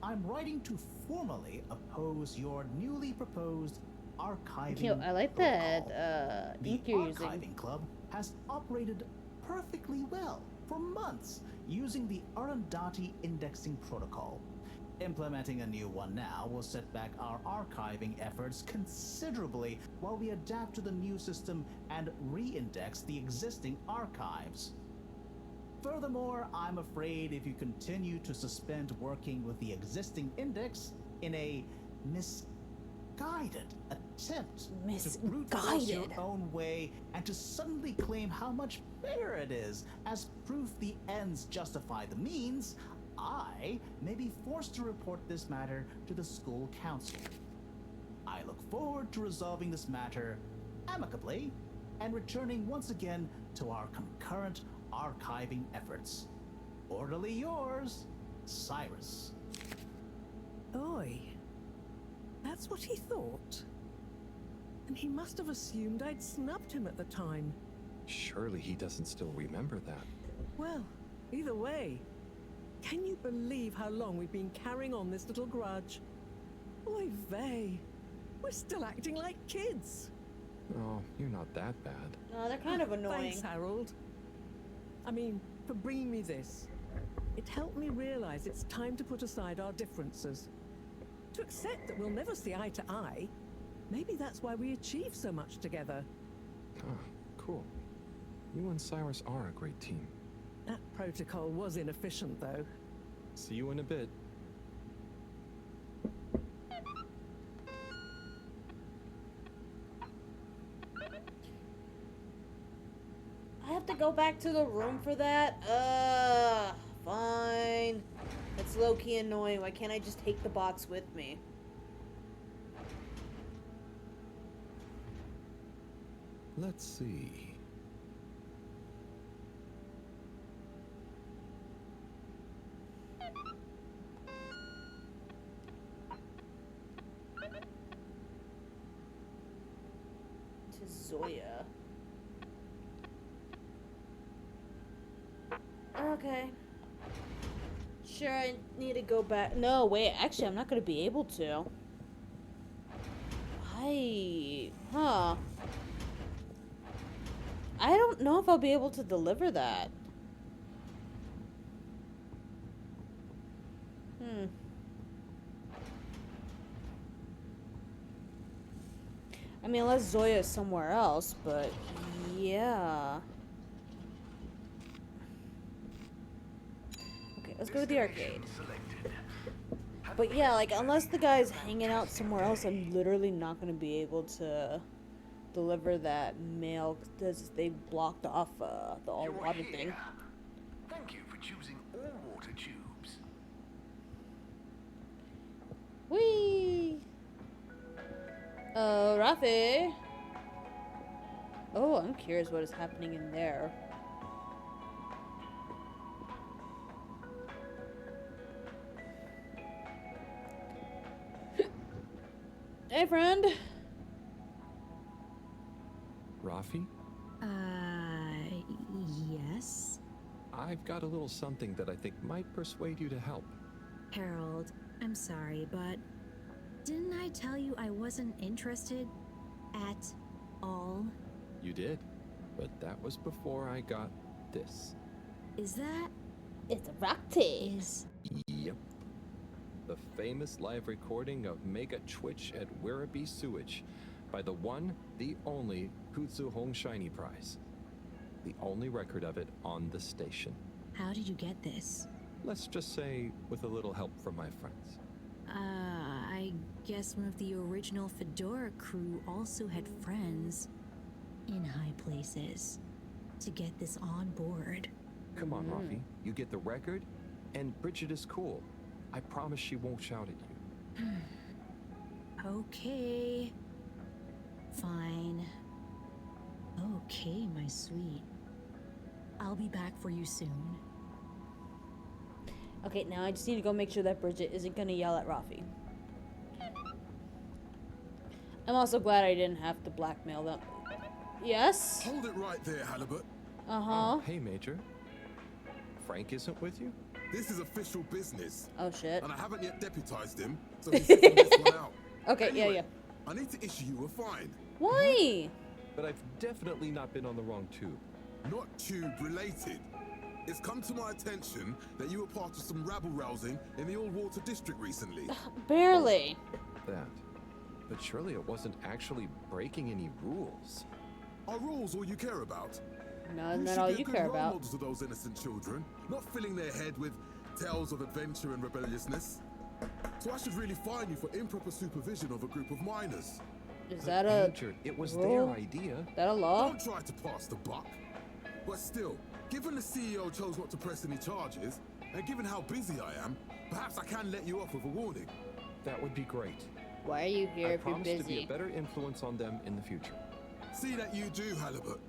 I'm writing to formally oppose your newly proposed archiving I like that ink you're using. The Archiving Club has operated perfectly well for months using the Arundhati indexing protocol. Implementing a new one now will set back our archiving efforts considerably while we adapt to the new system and re-index the existing archives. Furthermore, I'm afraid if you continue to suspend working with the existing index in a misguided attempt to brute force your own way and to suddenly claim how much bigger it is as proof the ends justify the means, I may be forced to report this matter to the school council. I look forward to resolving this matter amicably and returning once again to our concurrent archiving efforts. Orderly yours, Cyrus. Oi. That's what he thought. And he must have assumed I'd snubbed him at the time. Surely he doesn't still remember that. Well, either way, can you believe how long we've been carrying on this little grudge? Oy vey. We're still acting like kids. Oh, you're not that bad. No, they're kind of annoying. Thanks, Harold. I mean, for bringing me this. It helped me realize it's time to put aside our differences. To accept that we'll never see eye to eye. Maybe that's why we achieve so much together. Ah, cool. You and Cyrus are a great team. That protocol was inefficient, though. See you in a bit. I have to go back to the room for that? Fine. It's low-key annoying. Why can't I just take the box with me? Let's see. To Zoya. Okay. Sure, I need to go back. No, wait. Actually, I'm not going to be able to. Huh. I don't know if I'll be able to deliver that. I mean, unless Zoya is somewhere else, but yeah. Okay, let's go to the arcade. But yeah, like, unless the guy's hanging out somewhere else, I'm literally not going to be able to deliver that mail because they blocked off the all-water thing. Thank you for choosing all-water tubes. Whee! Rafi. Oh, I'm curious what is happening in there. Hey, friend. Rafi? Yes? I've got a little something that I think might persuade you to help. Harold, I'm sorry, but didn't I tell you I wasn't interested at all? You did, but that was before I got this. Is that... It's a rock tape. Yep. The famous live recording of Mega Twitch at Werribee Sewage by the one, the only Kutsu Hong Shiny Prize. The only record of it on the station. How did you get this? Let's just say with a little help from my friends. I guess one of the original Fedora crew also had friends in high places to get this on board. Come on, Rafi. You get the record, and Bridget is cool. I promise she won't shout at you. Okay. Fine. Okay, my sweet. I'll be back for you soon. Okay, now I just need to go make sure that Bridget isn't gonna yell at Rafi. I'm also glad I didn't have to blackmail them. Yes? Hold it right there, Halibut. Uh-huh. Hey, Major. Frank isn't with you? This is official business. Oh, shit. And I haven't yet deputized him, so he's sitting this one out. Okay, Anyway, yeah. I need to issue you a fine. Why? But I've definitely not been on the wrong tube. Not tube related. It's come to my attention that you were part of some rabble-rousing in the All-Water District recently. Barely. That. But surely it wasn't actually breaking any rules. Are rules all you care about? No, not all you care about. Models of those innocent children, not filling their head with tales of adventure and rebelliousness. So I should really fine you for improper supervision of a group of minors. Is that a Major, it was rule? their idea. Is that a law? Don't try to pass the buck. But still, given the CEO chose not to press any charges, and given how busy I am, perhaps I can let you off with a warning. That would be great. Why are you here I if you're promise to be busy? a better influence on them in the future. See that you do, Halibut.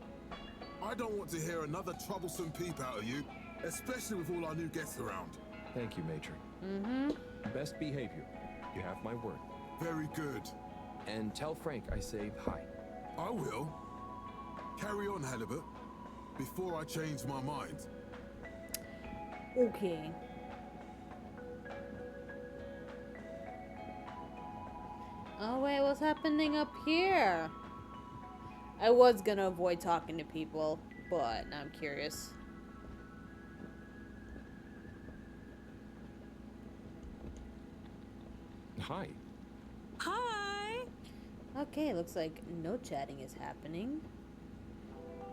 I don't want to hear another troublesome peep out of you, especially with all our new guests around. Thank you, Major. Mm-hmm. Best behavior. You have my word. Very good. And tell Frank I say hi. I will. Carry on, Halibut, before I change my mind. Okay. Oh wait, what's happening up here? I was gonna avoid talking to people, but now I'm curious. Hi. Hi! Okay, looks like no chatting is happening.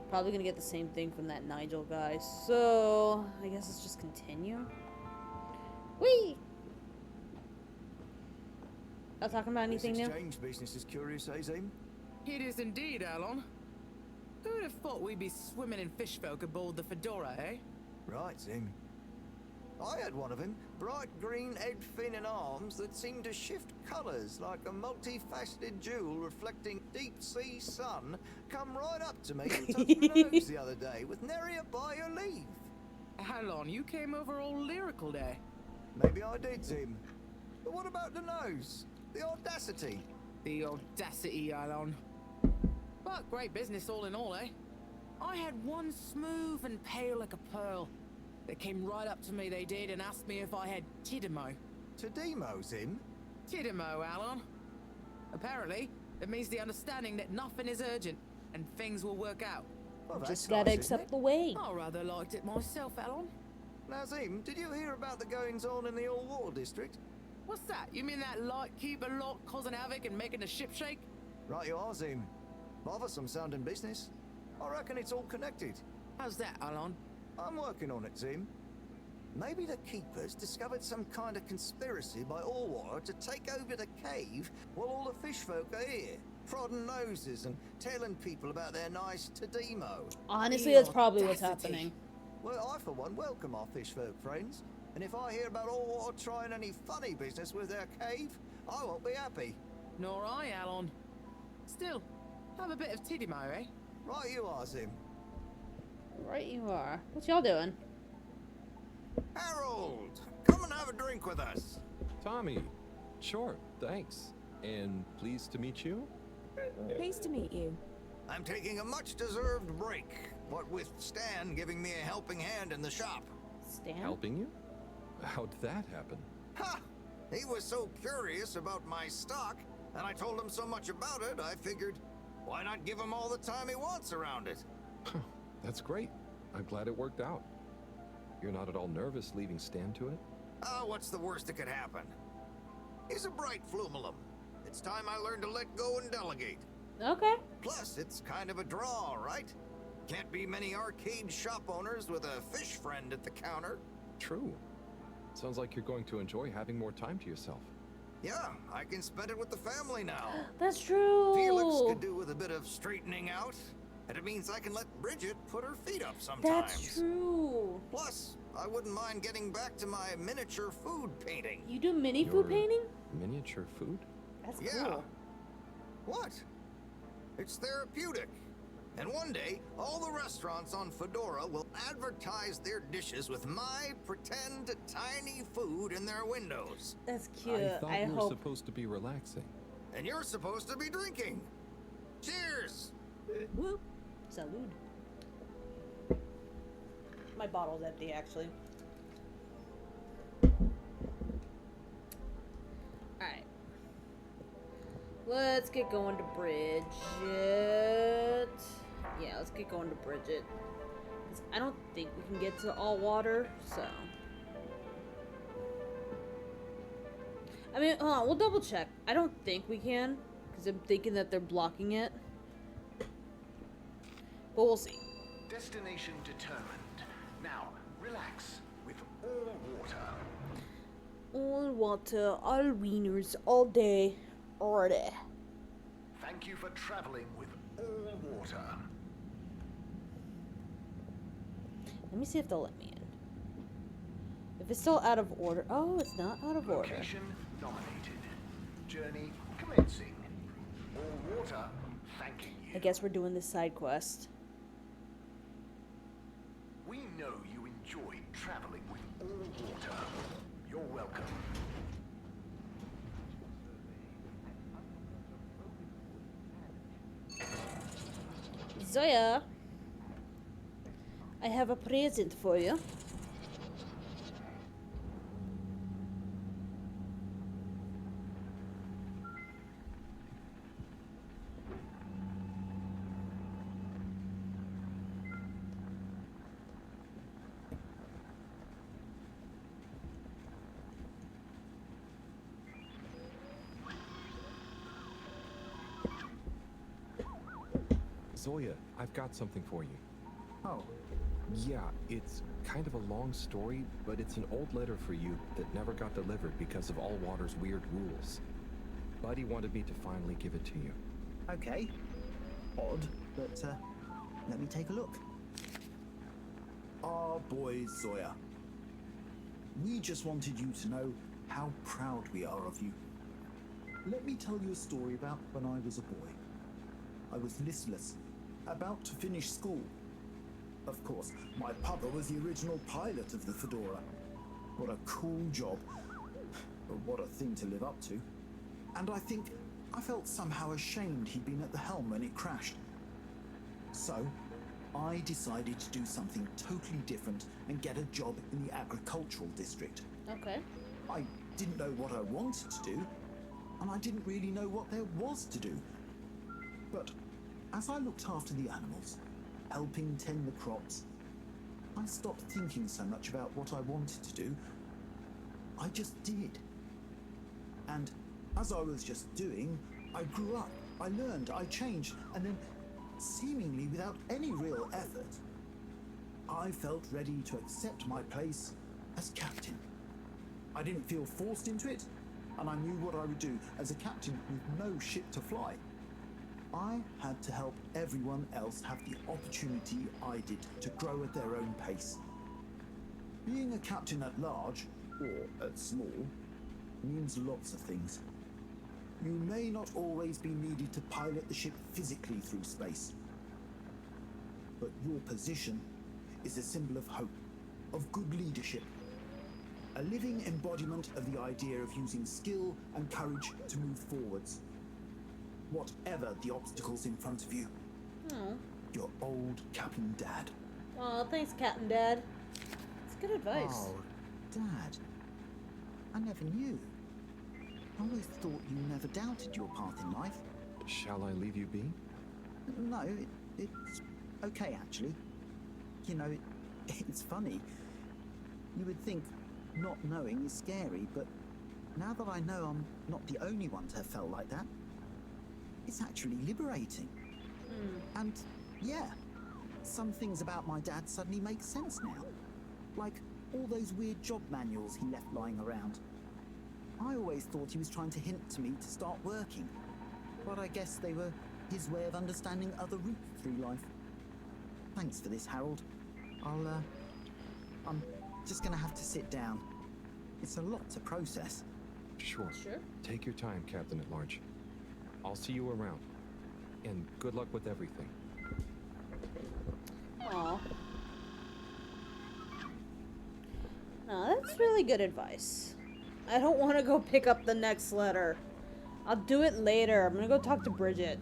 Probably gonna get the same thing from that Nigel guy, so I guess let's just continue. Whee! Not talking about anything new? Exchange business is curious, eh, Zim? It is indeed, Alon. Who'd have thought we'd be swimming in fish folk aboard the Fedora, eh? Right, Zim. I had one of them, bright green head, fin and arms that seemed to shift colours like a multifaceted jewel reflecting deep sea sun, come right up to me and touched my nose the other day with nary a by your leave. Alon, you came over all lyrical there. Maybe I did, Zim. But what about the nose? The audacity? The audacity, Alon. But great business all in all, eh? I had one smooth and pale like a pearl. They came right up to me, they did, and asked me if I had Tidimo. Tidimo, Zim? Tidimo, Alon. Apparently, it means the understanding that nothing is urgent, and things will work out. Well, Just gotta accept the way. I rather liked it myself, Alon. Now, Zim, did you hear about the goings-on in the All-Water District? What's that? You mean that lightkeeper lot causing havoc and making the ship shake? Right you are, Zim. Bothersome sounding business. I reckon it's all connected. How's that, Alon? I'm working on it, Zim. Maybe the Keepers discovered some kind of conspiracy by Allwater to take over the cave while all the fish folk are here, prodding noses and telling people about their nice Tademo. Honestly, that's probably what's happening. Well, I for one welcome our fish folk friends, and if I hear about Allwater trying any funny business with their cave, I won't be happy. Nor I, Alon. Still, have a bit of Tidimo, eh? Right you are, Zim. Right you are. What y'all doing? Harold, come and have a drink with us. Tommy, sure, thanks. And pleased to meet you? Pleased to meet you. I'm taking a much-deserved break, what with Stan giving me a helping hand in the shop. Stan? Helping you? How'd that happen? Ha! He was so curious about my stock, and I told him so much about it, I figured, why not give him all the time he wants around it? That's great. I'm glad it worked out. You're not at all nervous leaving Stan to it? What's the worst that could happen? He's a bright Flumylym. It's time I learned to let go and delegate. Okay. Plus, it's kind of a draw, right? Can't be many arcade shop owners with a fish friend at the counter. True. Sounds like you're going to enjoy having more time to yourself. Yeah, I can spend it with the family now. That's true. Felix could do with a bit of straightening out. And it means I can let Bridget put her feet up sometimes. That's true. Plus, I wouldn't mind getting back to my miniature food painting. You do mini food painting? Miniature food? That's cool. What? It's therapeutic. And one day, all the restaurants on Fedora will advertise their dishes with my pretend tiny food in their windows. That's cute. I thought you were supposed to be relaxing. And you're supposed to be drinking. Cheers! Whoop. Salud. My bottle's empty, actually. Alright. Let's get going to Bridget. Yeah, let's get going to Bridget. 'Cause I don't think we can get to all water, so. I mean, hold on, we'll double check. I don't think we can, because I'm thinking that they're blocking it. But we'll see. Destination determined. Now, relax with all water. All water, all wieners, all day, already. Thank you for traveling with all water. Let me see if they'll let me in. If it's still out of order. Oh, it's not out of order. Location nominated. Journey commencing. All water thanking you. I guess we're doing this side quest. We know you enjoyed traveling with all water. You're welcome. Zoya, I have a present for you. Zoya, I've got something for you. Oh. Yeah, it's kind of a long story, but it's an old letter for you that never got delivered because of Allwater's weird rules. Buddy wanted me to finally give it to you. Okay. Odd, but let me take a look. Our boy Zoya. We just wanted you to know how proud we are of you. Let me tell you a story about when I was a boy. I was listless, about to finish school. Of course, my papa was the original pilot of the Fedora. What a cool job. But what a thing to live up to. And I think I felt somehow ashamed he'd been at the helm when it crashed. So, I decided to do something totally different and get a job in the agricultural district. Okay. I didn't know what I wanted to do, and I didn't really know what there was to do. But as I looked after the animals, helping tend the crops, I stopped thinking so much about what I wanted to do. I just did. And as I was just doing, I grew up I learned, I changed, and then, seemingly without any real effort, I felt ready to accept my place as captain. I didn't feel forced into it, and I knew what I would do as a captain with no ship to fly. I had to help everyone else have the opportunity I did to grow at their own pace. Being a captain at large, or at small, means lots of things. You may not always be needed to pilot the ship physically through space, but your position is a symbol of hope, of good leadership, a living embodiment of the idea of using skill and courage to move forwards, whatever the obstacles in front of you. Oh. Your old Captain Dad. Oh, thanks, Captain Dad. It's good advice. Oh, Dad. I never knew. I always thought you never doubted your path in life. Shall I leave you be? No, it's okay, actually. You know, it's funny. You would think not knowing is scary, but now that I know I'm not the only one to have felt like that, it's actually liberating. And, yeah, some things about my dad suddenly make sense now. Like all those weird job manuals he left lying around. I always thought he was trying to hint to me to start working, but I guess they were his way of understanding other routes through life. Thanks for this, Harold. I'm just gonna have to sit down. It's a lot to process. Sure. Take your time, Captain at Large. I'll see you around. And good luck with everything. Aw. No, that's really good advice. I don't want to go pick up the next letter. I'll do it later. I'm gonna go talk to Bridget.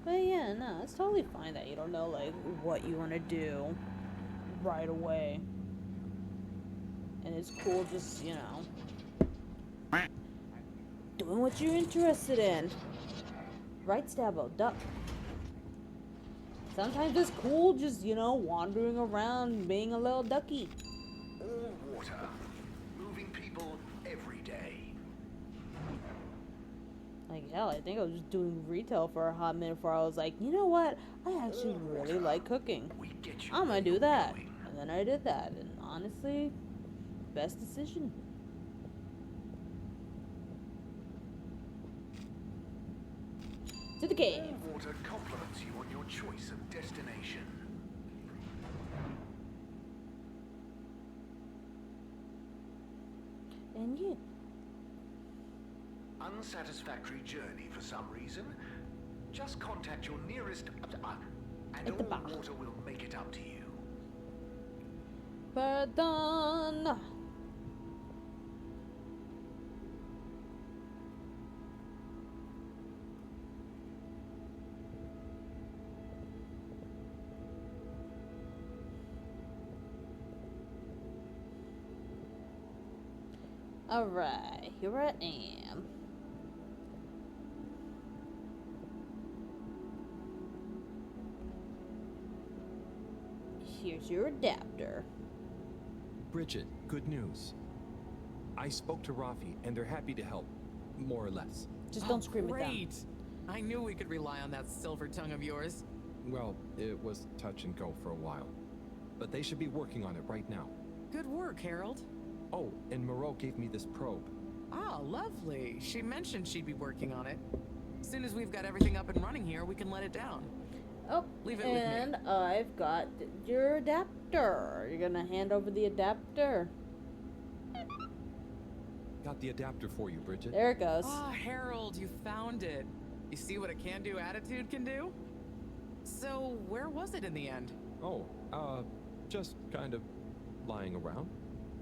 But yeah, no, it's totally fine that you don't know, like, what you want to do right away. And it's cool just, you know, doing what you're interested in. Right, Stabbo? Duck. Sometimes it's cool just, you know, wandering around, being a little ducky. All water. Moving people every day. Like, hell, I think I was just doing retail for a hot minute before I was like, you know what? I actually really like cooking. I'm gonna do that. And then I did that. And honestly, best decision. To the cave. All water compliments you on your choice of destination. And you. Unsatisfactory journey for some reason? Just contact your nearest and At the all bar. water will make it up to you. Pardon. Alright, here I am. Here's your adapter. Bridget, good news. I spoke to Rafi, and they're happy to help, more or less. Just don't scream at them. Great! I knew we could rely on that silver tongue of yours. Well, it was touch and go for a while. But they should be working on it right now. Good work, Harold. Oh, and Moreau gave me this probe. Ah, lovely. She mentioned she'd be working on it. As soon as we've got everything up and running here, we can let it down. Oh, Leave it with me. and I've got your adapter. You're gonna hand over the adapter. Got the adapter for you, Bridget. There it goes. Ah, Harold, you found it. You see what a can-do attitude can do? So, where was it in the end? Oh, just kind of lying around.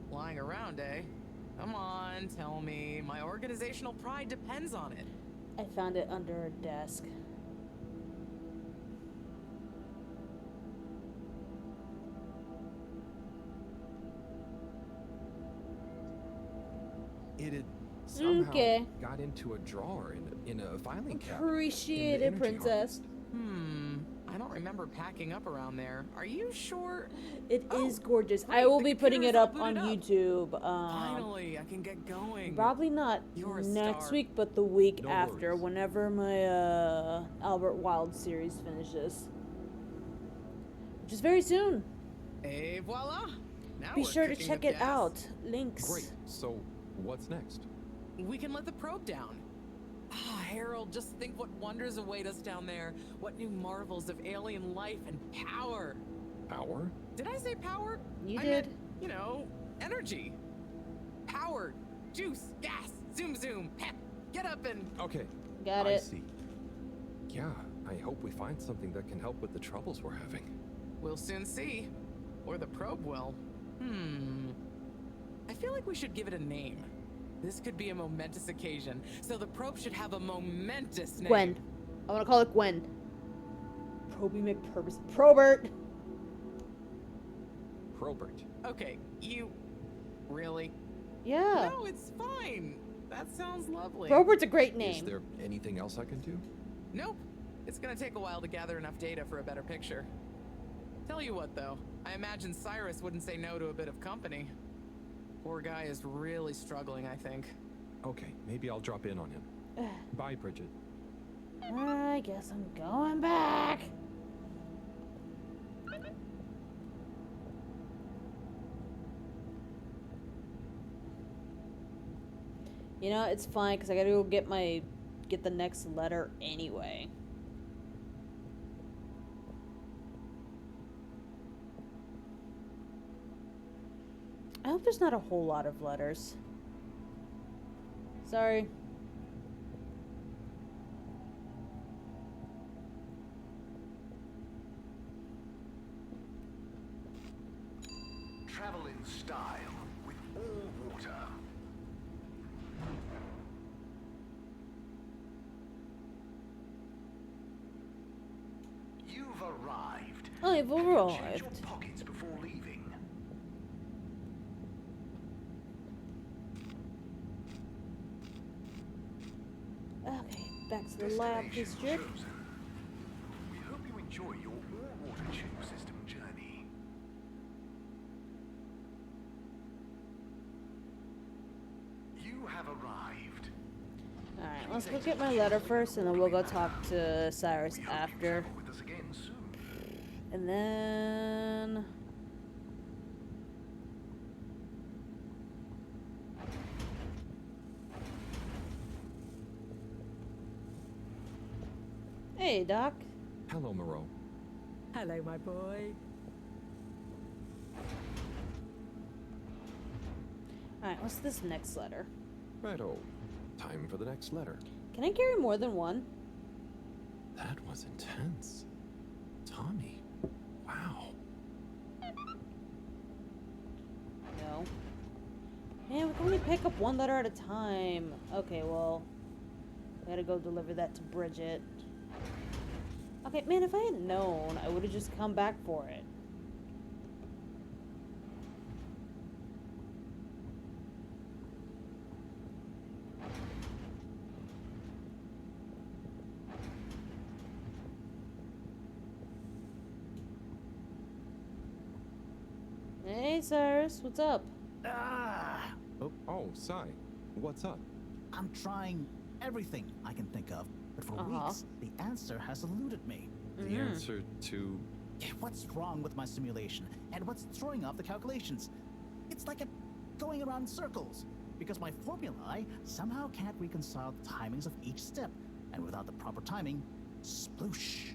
Lying around, eh? Come on, tell me. My organizational pride depends on it. I found it under a desk. It had somehow Okay. got into a drawer in a filing cabinet. Appreciate in the it, energy princess. I don't remember packing up around there. Are you sure? It is gorgeous. great, I will the be putting it computer's all up on booted up. YouTube. Finally, I can get going. Probably not You're a next star. week, but the week No after, worries. whenever my Albert Wild series finishes. Which is very soon. Et voila! Now Be we're sure to cooking check with it gas. out. Links. Great. So, what's next? We can let the probe down. Ah, Harold, just think what wonders await us down there. What new marvels of alien life and power. Power? Did I say power? You I did. meant, you know, energy. Power, juice, gas, zoom zoom, pep. Get up and... Okay. Got I it. see. Yeah, I hope we find something that can help with the troubles we're having. We'll soon see. Or the probe will. I feel like we should give it a name. This could be a momentous occasion, so the probe should have a momentous name. Gwen. I want to call it Gwen. Proby McPurpose. Probert. Probert. Okay, you... Really? Yeah. No, it's fine. That sounds lovely. Probert's a great Is name. there anything else I can do? Nope. It's gonna take a while to gather enough data for a better picture. Tell you what, though. I imagine Cyrus wouldn't say no to a bit of company. Poor guy is really struggling, I think. Okay, maybe I'll drop in on him. Bye, Bridget. I guess I'm going back. You know, it's fine because I gotta go get the next letter anyway. I hope there's not a whole lot of letters. Sorry. Travel in style with all water. You've arrived. I've Can you check your arrived. pockets before leaving? Okay, back to the lab Destination district. chosen. We hope you enjoy your all-water tube system journey. You have arrived. Alright, let's go get my letter first, and then we'll go talk to Cyrus after. With us again soon. And then... Hey, Doc. Hello, Moreau. Hello, my boy. Alright, what's this next letter? Righto. Time for the next letter. Can I carry more than one? That was intense. Tommy. Wow. No. Man, we can only pick up one letter at a time. Okay, well, I gotta go deliver that to Bridget. Okay, man, if I had known, I would have just come back for it. Hey, Cyrus, what's up? Oh, Sai. What's up? I'm trying everything I can think of, but for weeks, the answer has eluded me. The answer to... What's wrong with my simulation? And what's throwing off the calculations? It's like going around in circles, because my formulae somehow can't reconcile the timings of each step, and without the proper timing, sploosh.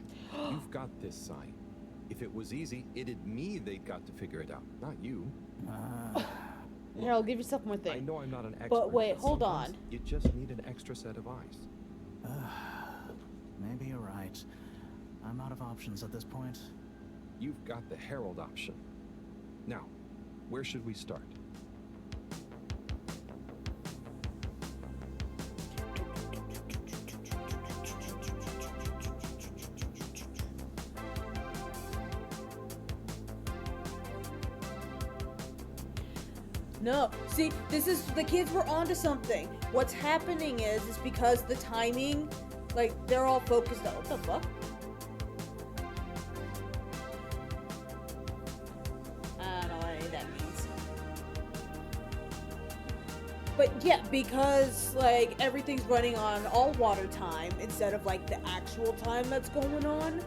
You've got this, Sai. If it was easy, it'd me they'd got to figure it out, not you. Here, I'll give yourself more thing. I know I'm not an expert, But wait, hold sometimes on. You just need an extra set of eyes. Maybe you're right. I'm out of options at this point. You've got the Herald option. Now, where should we start? No, see, this is, the kids were onto something. What's happening is because the timing, like, they're all focused on, what the fuck? But yeah, because like everything's running on all water time instead of like the actual time that's going on,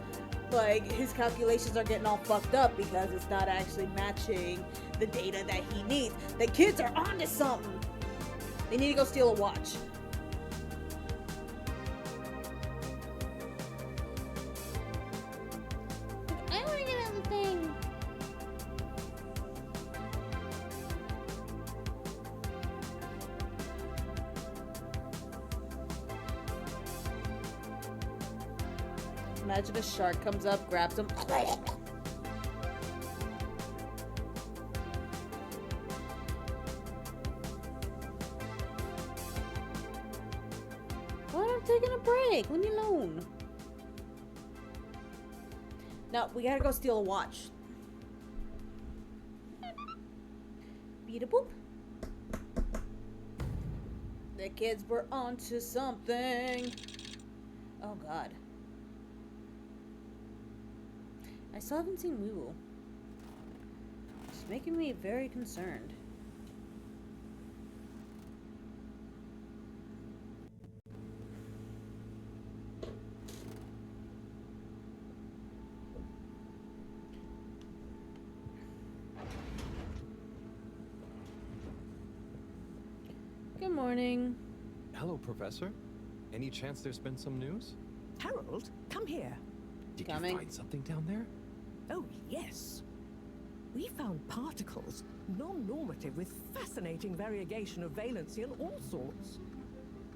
like his calculations are getting all fucked up because it's not actually matching the data that he needs. The kids are onto something. They need to go steal a watch. I want to get out of the thing. Imagine a shark comes up, grabs him. Well, I'm taking a break. Leave me alone. No, we gotta go steal a watch. Beat a boop. The kids were onto something. Oh god. I still haven't seen Woo. It's making me very concerned. Good morning. Hello, Professor. Any chance there's been some news? Harold, come here. Did you find something down there? Oh, yes. We found particles, non-normative with fascinating variegation of valency and all sorts.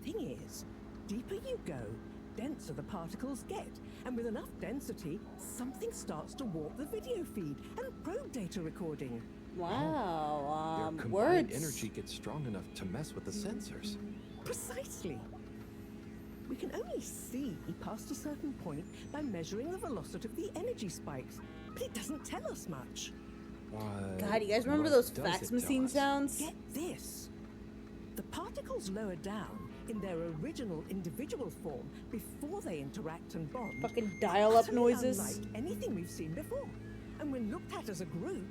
Thing is, deeper you go, denser the particles get, and with enough density, something starts to warp the video feed and probe data recording. Wow, Their combined words. energy gets strong enough to mess with the sensors. Precisely. We can only see past a certain point by measuring the velocity of the energy spikes, but it doesn't tell us much. God, you guys remember those fax machine sounds? Get this. The particles lower down in their original individual form before they interact and bond. Fucking dial-up utterly noises. unlike anything we've seen before. And when looked at as a group,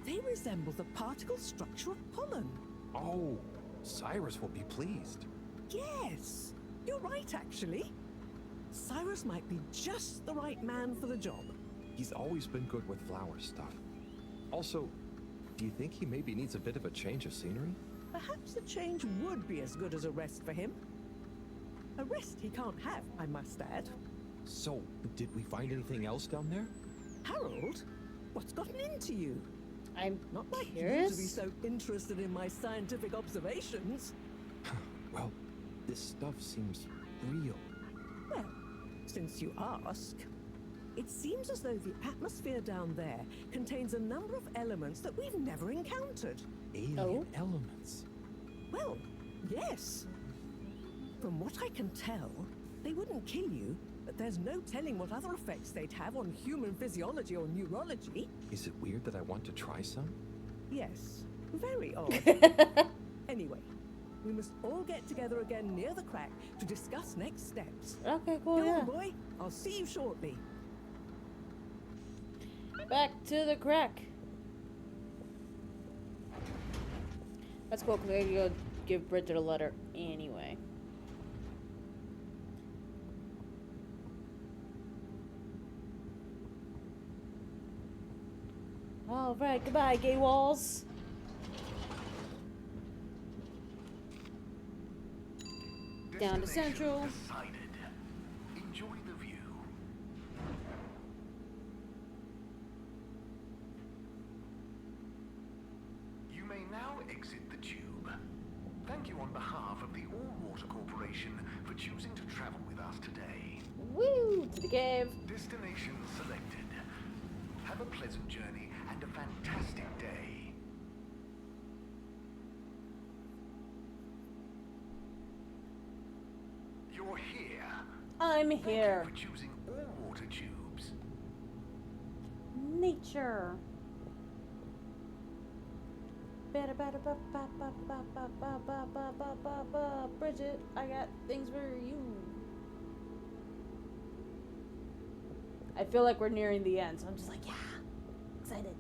they resemble the particle structure of pollen. Oh, Cyrus will be pleased. Yes, you're right, actually. Cyrus might be just the right man for the job. He's always been good with flower stuff. Also, do you think he maybe needs a bit of a change of scenery? Perhaps a change would be as good as a rest for him. A rest he can't have, I must add. So, did we find anything else down there? Harold, what's gotten into you? I'm not like curious. you to be so interested in my scientific observations. Well, this stuff seems real. Well, since you ask, it seems as though the atmosphere down there contains a number of elements that we've never encountered. Alien elements? Well, yes. From what I can tell, they wouldn't kill you, but there's no telling what other effects they'd have on human physiology or neurology. Is it weird that I want to try some? Yes, very odd. Anyway, we must all get together again near the crack to discuss next steps. Okay, cool, Go yeah. on, boy. I'll see you shortly. Back to the crack. That's cool, because I gotta go give Bridget a letter anyway. Alright, goodbye, gay walls. Down to Central. Decided. Enjoy the view. You may now exit the tube. Thank you on behalf of the All Water Corporation for choosing to travel with us today. Woo! To the cave. Destination selected. Have a pleasant journey and a fantastic day. You're here. I'm here. Thank you for choosing all water tubes. Nature. Bridget, I got things for you. I feel like we're nearing the end, so I'm just like, yeah, excited.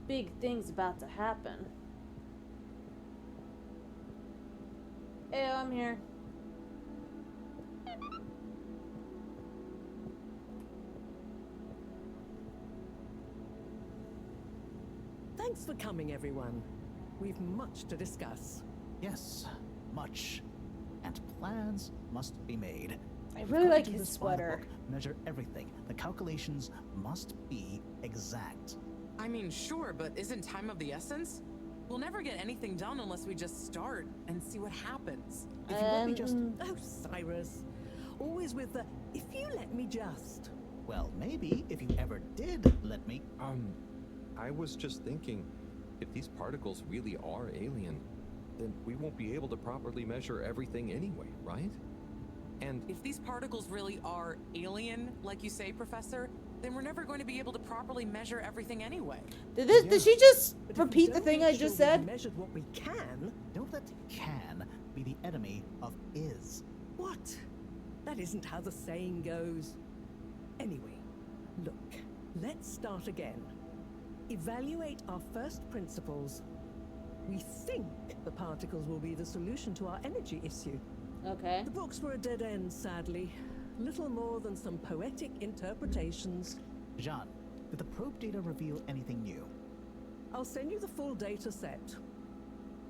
Big things about to happen. Hey, I'm here. Thanks for coming, everyone. We've much to discuss. Yes, much. And plans must be made. I We've really got like to do his this by the sweater. book, measure everything. The calculations must be exact. I mean, sure, but isn't time of the essence? We'll never get anything done unless we just start and see what happens. If you let me just... Oh, Cyrus. Always with the, if you let me just... Well, maybe if you ever did let me... I was just thinking, if these particles really are alien, then we won't be able to properly measure everything anyway, right? And if these particles really are alien, like you say, Professor, then we're never going to be able to properly measure everything anyway. Did she just repeat the thing I just said? Measured what we can. Don't let can be the enemy of is. What? That isn't how the saying goes. Anyway, look, let's start again. Evaluate our first principles. We think the particles will be the solution to our energy issue. Okay. The books were a dead end, sadly. Little more than some poetic interpretations. Jean, did the probe data reveal anything new? I'll send you the full data set.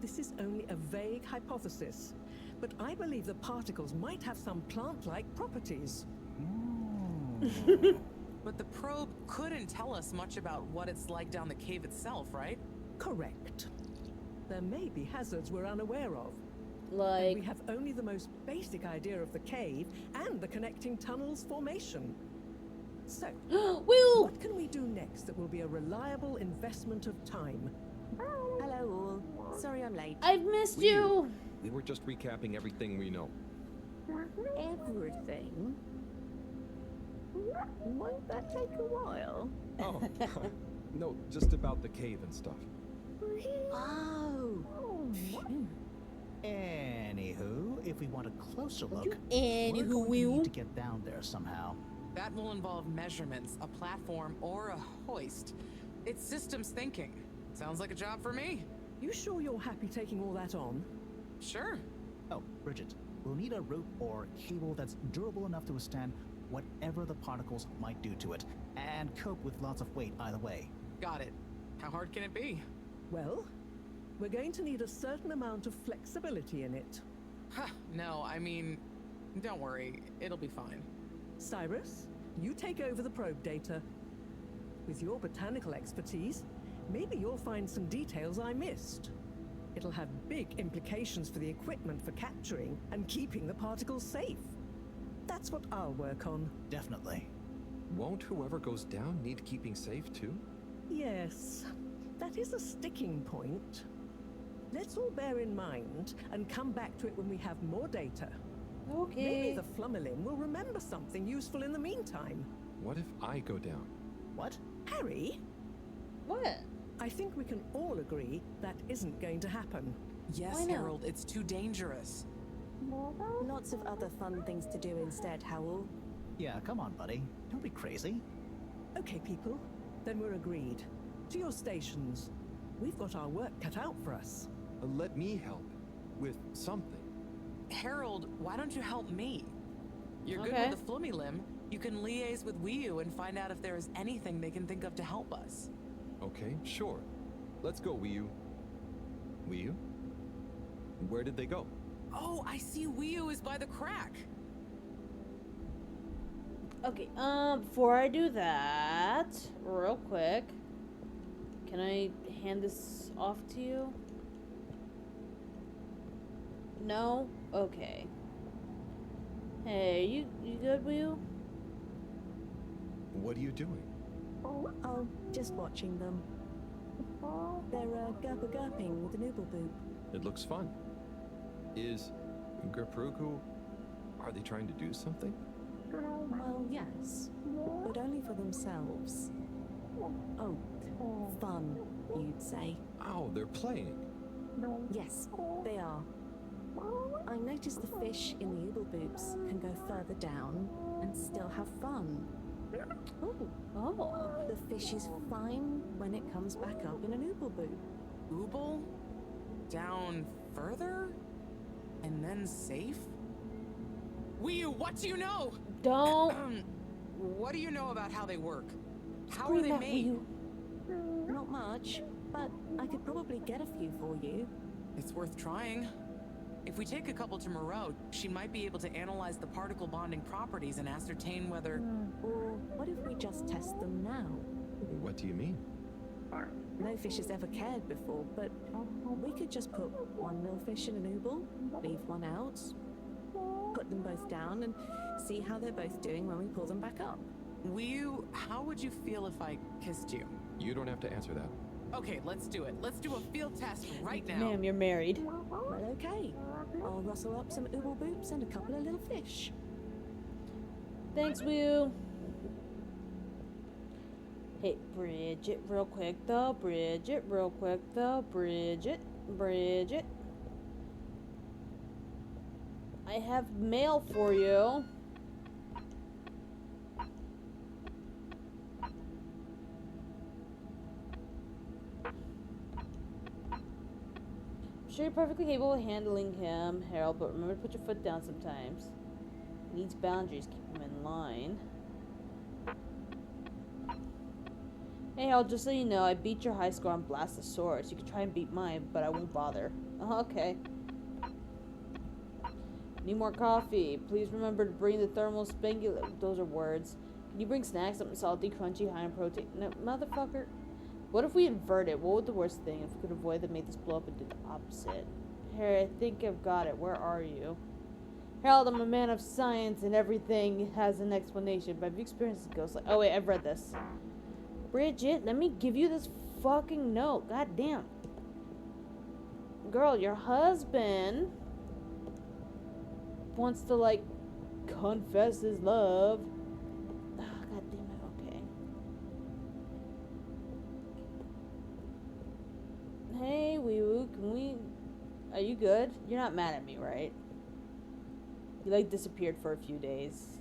This is only a vague hypothesis, but I believe the particles might have some plant-like properties. But the probe couldn't tell us much about what it's like down the cave itself, right? Correct. There may be hazards we're unaware of. Like... And we have only the most basic idea of the cave and the connecting tunnels formation. So, what can we do next that will be a reliable investment of time? Hello all. Sorry I'm late. I've missed you. We were just recapping everything we know. Everything? Won't that take a while? Oh, no, just about the cave and stuff. Oh. Anywho, if we want a closer look, we're Anywho, going to need to get down there somehow. That will involve measurements, a platform, or a hoist. It's systems thinking. Sounds like a job for me. You sure you're happy taking all that on? Sure. Oh, Bridget, we'll need a rope or cable that's durable enough to withstand whatever the particles might do to it, and cope with lots of weight either way. Got it. How hard can it be? Well, we're going to need a certain amount of flexibility in it. No, I mean, don't worry. It'll be fine. Cyrus, you take over the probe data. With your botanical expertise, maybe you'll find some details I missed. It'll have big implications for the equipment for capturing and keeping the particles safe. That's what I'll work on. Definitely. Won't whoever goes down need keeping safe too? Yes, that is a sticking point. Let's all bear in mind and come back to it when we have more data. Okay. Maybe the Flumylym will remember something useful in the meantime. What if I go down? What? Harry? What? I think we can all agree that isn't going to happen. Yes, Harold, it's too dangerous. Lots of other fun things to do instead, Howell. Yeah, come on, buddy. Don't be crazy. Okay, people. Then we're agreed. To your stations. We've got our work cut out for us. Let me help. With something. Harold, why don't you help me? You're good with the Flumylym. You can liaise with Wiyu and find out if there is anything they can think of to help us. Okay, sure. Let's go, Wiyu. Wiyu? Where did they go? Oh, I see Wiyu is by the crack. Okay, before I do that, real quick, can I hand this off to you? No? Okay. Hey, you good, Wiyu? What are you doing? Oh, just watching them. They're gurping with an oobleboop. It looks fun. Is Gerprugu... Are they trying to do something? Well, yes, but only for themselves. Oh, fun, you'd say. Oh, they're playing. Yes, they are. I noticed the fish in the oobleboops can go further down and still have fun. Oh. The fish is fine when it comes back up in an oobleboop. Ooble? Down further? And then safe? Wii, what do you know? Don't. What do you know about how they work? How are they Scream at made? Wii. Not much, but I could probably get a few for you. It's worth trying. If we take a couple to Moreau, she might be able to analyze the particle bonding properties and ascertain whether... Or what if we just test them now? What do you mean? No fish has ever cared before, but we could just put one millfish in an ooble, leave one out, put them both down, and see how they're both doing when we pull them back up. Wii, how would you feel if I kissed you? You don't have to answer that. Okay, let's do it. Let's do a field test right now. Ma'am, you're married. Well, okay. I'll rustle up some ooble boops and a couple of little fish. Thanks, Woo. Hey, Bridget, real quick though. Bridget, real quick though. Bridget. Bridget. I have mail for you. I'm sure you're perfectly capable of handling him, Harold, but remember to put your foot down sometimes. He needs boundaries, keep him in line. Hey Harold, just so you know, I beat your high score on Blastosaurus. You can try and beat mine, but I won't bother. Oh, okay. Need more coffee. Please remember to bring the thermal spangula. Those are words. Can you bring snacks? Something salty, crunchy, high in protein. No, motherfucker. What if we invert it? What would the worst thing if we could avoid that make this blow up and do the opposite? Harry, I think I've got it. Where are you? Harold, I'm a man of science and everything has an explanation, but I've experienced ghosts like... Oh wait, I've read this. Bridget, let me give you this fucking note. God damn. Girl, your husband wants to, like, confess his love. Oh, God damn it, okay. Hey, Wee-Woo, can we... Are you good? You're not mad at me, right? You, like, disappeared for a few days,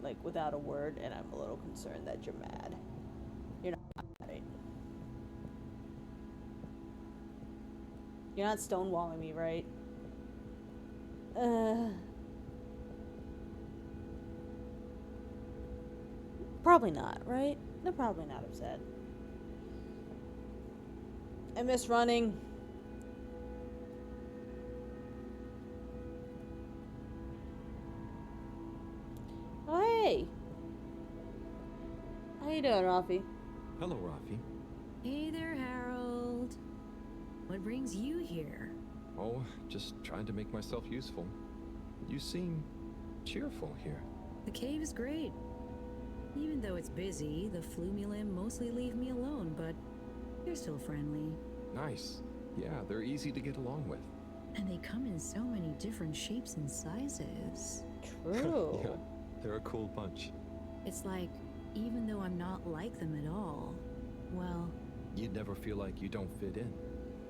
like, without a word, and I'm a little concerned that you're mad. You're not mad, right? You're not stonewalling me, right? Probably not, right? They're probably not upset. I miss running. Oh, hey! How you doing, Rafi? Hello, Rafi. Hey there, Harold. What brings you here? Oh, just trying to make myself useful. You seem cheerful here. The cave is great. Even though it's busy, the Flumylyms mostly leave me alone, but they're still friendly. Nice. Yeah, they're easy to get along with. And they come in so many different shapes and sizes. True. Yeah, they're a cool bunch. It's like, even though I'm not like them at all, well... You'd never feel like you don't fit in.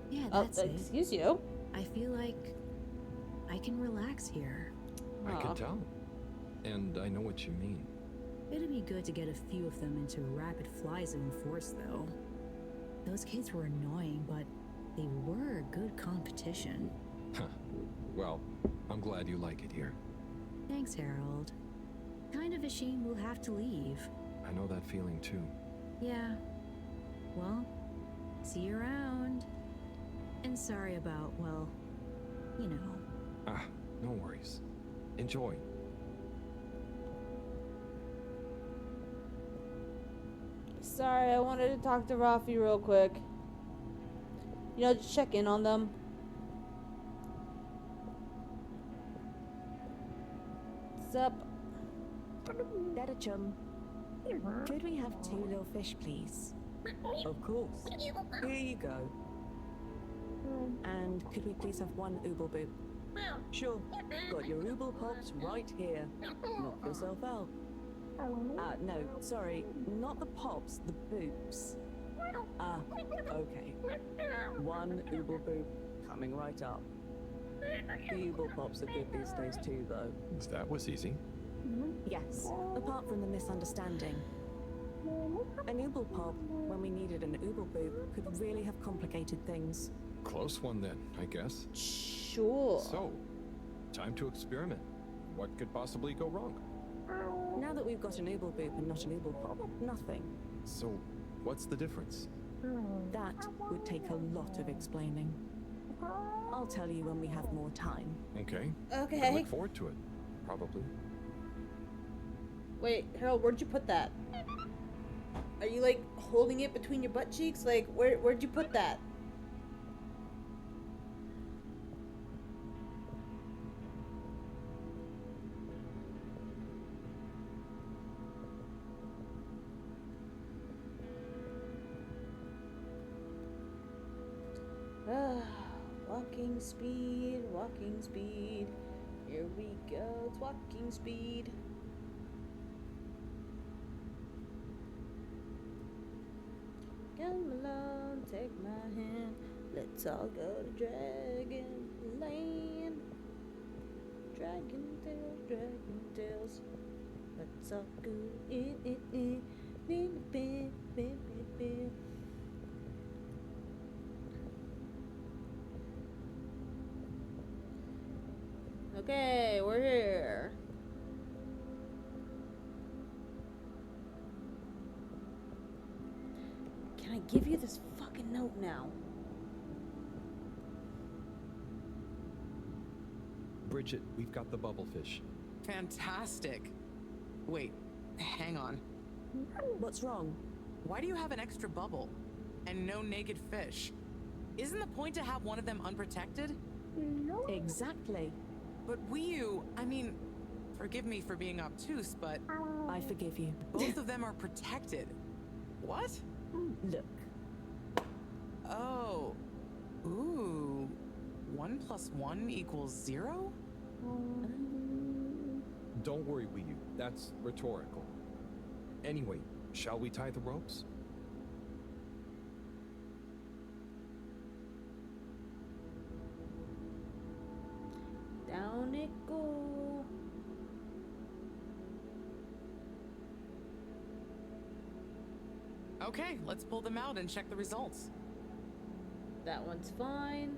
Yeah, that's it. Excuse you? I feel like I can relax here. I can tell. And I know what you mean. It'd be good to get a few of them into rapid fly zone force, though. Those kids were annoying, but they were good competition. Huh. Well, I'm glad you like it here. Thanks, Harold. Kind of a shame we'll have to leave. I know that feeling too. Yeah. Well, see you around. And sorry about, well, you know. Ah, no worries. Enjoy. Sorry, I wanted to talk to Rafi real quick. You know, just check in on them. What's up? Dada chum. Could we have 2 little fish, please? Of course. Here you go. And could we please have 1 ooble boop? Sure. Got your ooble pops right here. Knock yourself out. No, sorry. Not the pops, the boops. Okay. 1 ooble boop coming right up. The ooble pops are good these days too, though. That was easy. Yes, apart from the misunderstanding. An ooble pop, when we needed an ooble boop, could really have complicated things. Close one then, I guess. Sure. So, Time to experiment. What could possibly go wrong? Now that we've got an Ooble Boop and not an Ooble Pop, nothing. So, what's the difference? That would take a lot of explaining. I'll tell you when we have more time. Okay. Okay. I look forward to it. Probably. Wait, Harold, where'd you put that? Are you like holding it between your butt cheeks? Like, where'd you put that? Walking speed. Here we go, it's walking speed. Come along, take my hand. Let's all go to Dragon Land. Dragon Tales. Let's all go in. Okay, we're here. Can I give you this fucking note now? Bridget, we've got the bubblefish. Fantastic. Wait, hang on. What's wrong? Why do you have an extra bubble? And no naked fish? Isn't the point to have one of them unprotected? Exactly. But I mean, forgive me for being obtuse, but... I forgive you. Both of them are protected. What? Look. Oh. Ooh. 1 + 1 = 0? Don't worry, Wii U. That's rhetorical. Anyway, shall we tie the ropes? Down it go. Okay, let's pull them out and check the results. That one's fine.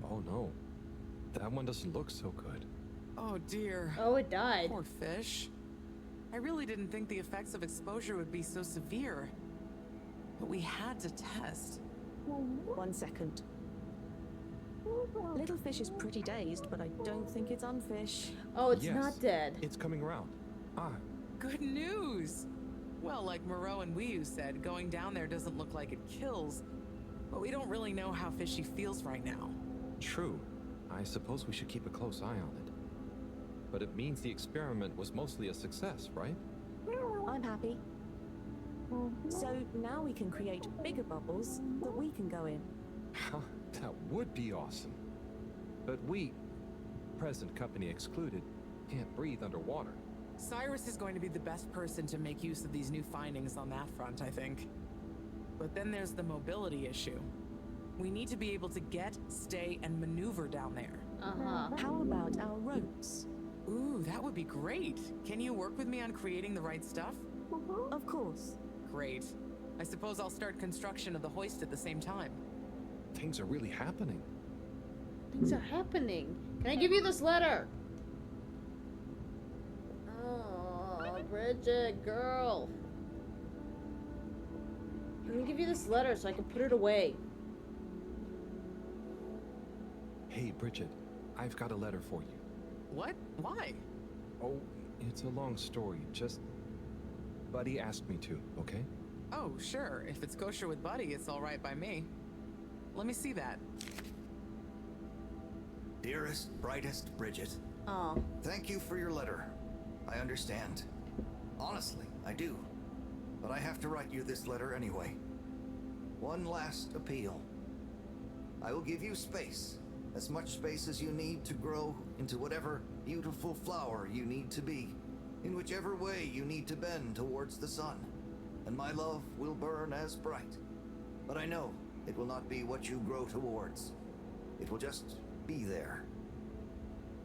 Oh no. That one doesn't look so good. Oh dear. Oh, it died. Poor fish. I really didn't think the effects of exposure would be so severe. But we had to test. 1 second. Little fish is pretty dazed, but I don't think it's unfish. Oh, it's Yes, not dead. It's coming around. Ah. Good news! Well, like Moreau and Wiyu said, going down there doesn't look like it kills. But we don't really know how fishy feels right now. True. I suppose we should keep a close eye on it. But it means the experiment was mostly a success, right? I'm happy. So now we can create bigger bubbles that we can go in. That would be awesome. But we, present company excluded, can't breathe underwater. Cyrus is going to be the best person to make use of these new findings on that front, I think. But then there's the mobility issue. We need to be able to get, stay, and maneuver down there. How about our ropes? Ooh, that would be great. Can you work with me on creating the right stuff? Of course. Great. I suppose I'll start construction of the hoist at the same time. Things are really happening. Things are happening. Can I give you this letter? Oh, Bridget, girl. Let me give you this letter so I can put it away. Hey, Bridget, I've got a letter for you. What? Why? Oh, it's a long story. Just... Buddy asked me to, okay? Oh, sure. If it's kosher with Buddy, it's all right by me. Let me see that. Dearest, brightest Bridget. Oh. Thank you for your letter. I understand. Honestly, I do. But I have to write you this letter anyway. One last appeal. I will give you space. As much space as you need to grow into whatever beautiful flower you need to be. In whichever way you need to bend towards the sun. And my love will burn as bright. But I know it will not be what you grow towards. It will just be there.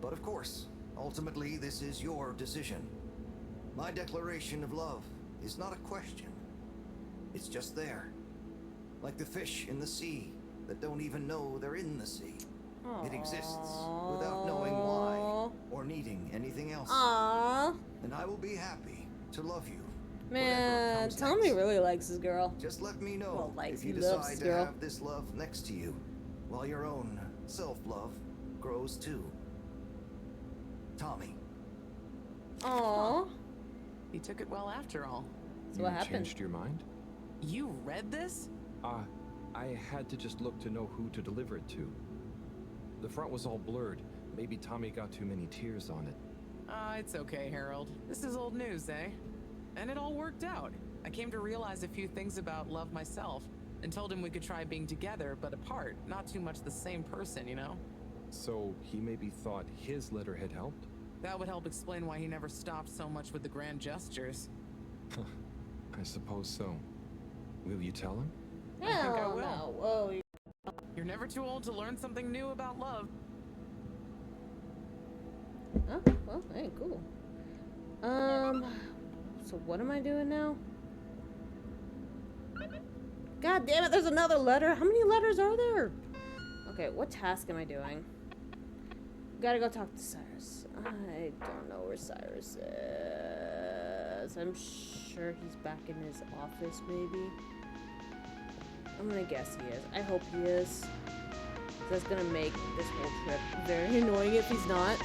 But of course, ultimately this is your decision. My declaration of love is not a question. It's just there. Like the fish in the sea that don't even know they're in the sea. It exists without knowing why or needing anything else. Aww. And I will be happy to love you. Man, Tommy really likes his girl. Just let me know Well, likes, if you he loves decide his to girl. have this love next to you, while your own self-love grows too. Tommy. Aww. He took it well after all. So what happened? Changed your mind? You read this? I had to just look to know who to deliver it to. The front was all blurred. Maybe Tommy got too many tears on it. It's okay, Harold. This is old news, eh? And it all worked out. I came to realize a few things about love myself, and told him we could try being together, but apart. Not too much the same person, you know? So he maybe thought his letter had helped? That would help explain why he never stopped so much with the grand gestures. I suppose so. Will you tell him? I think I Hell will. no. Whoa. You're never too old to learn something new about love. Oh, well, hey, cool. So what am I doing now? God damn it, there's another letter. How many letters are there? Okay, what task am I doing? Gotta go talk to Cyrus. I don't know where Cyrus is. I'm sure he's back in his office, maybe. I'm gonna guess he is. I hope he is. That's gonna make this whole trip very annoying if he's not.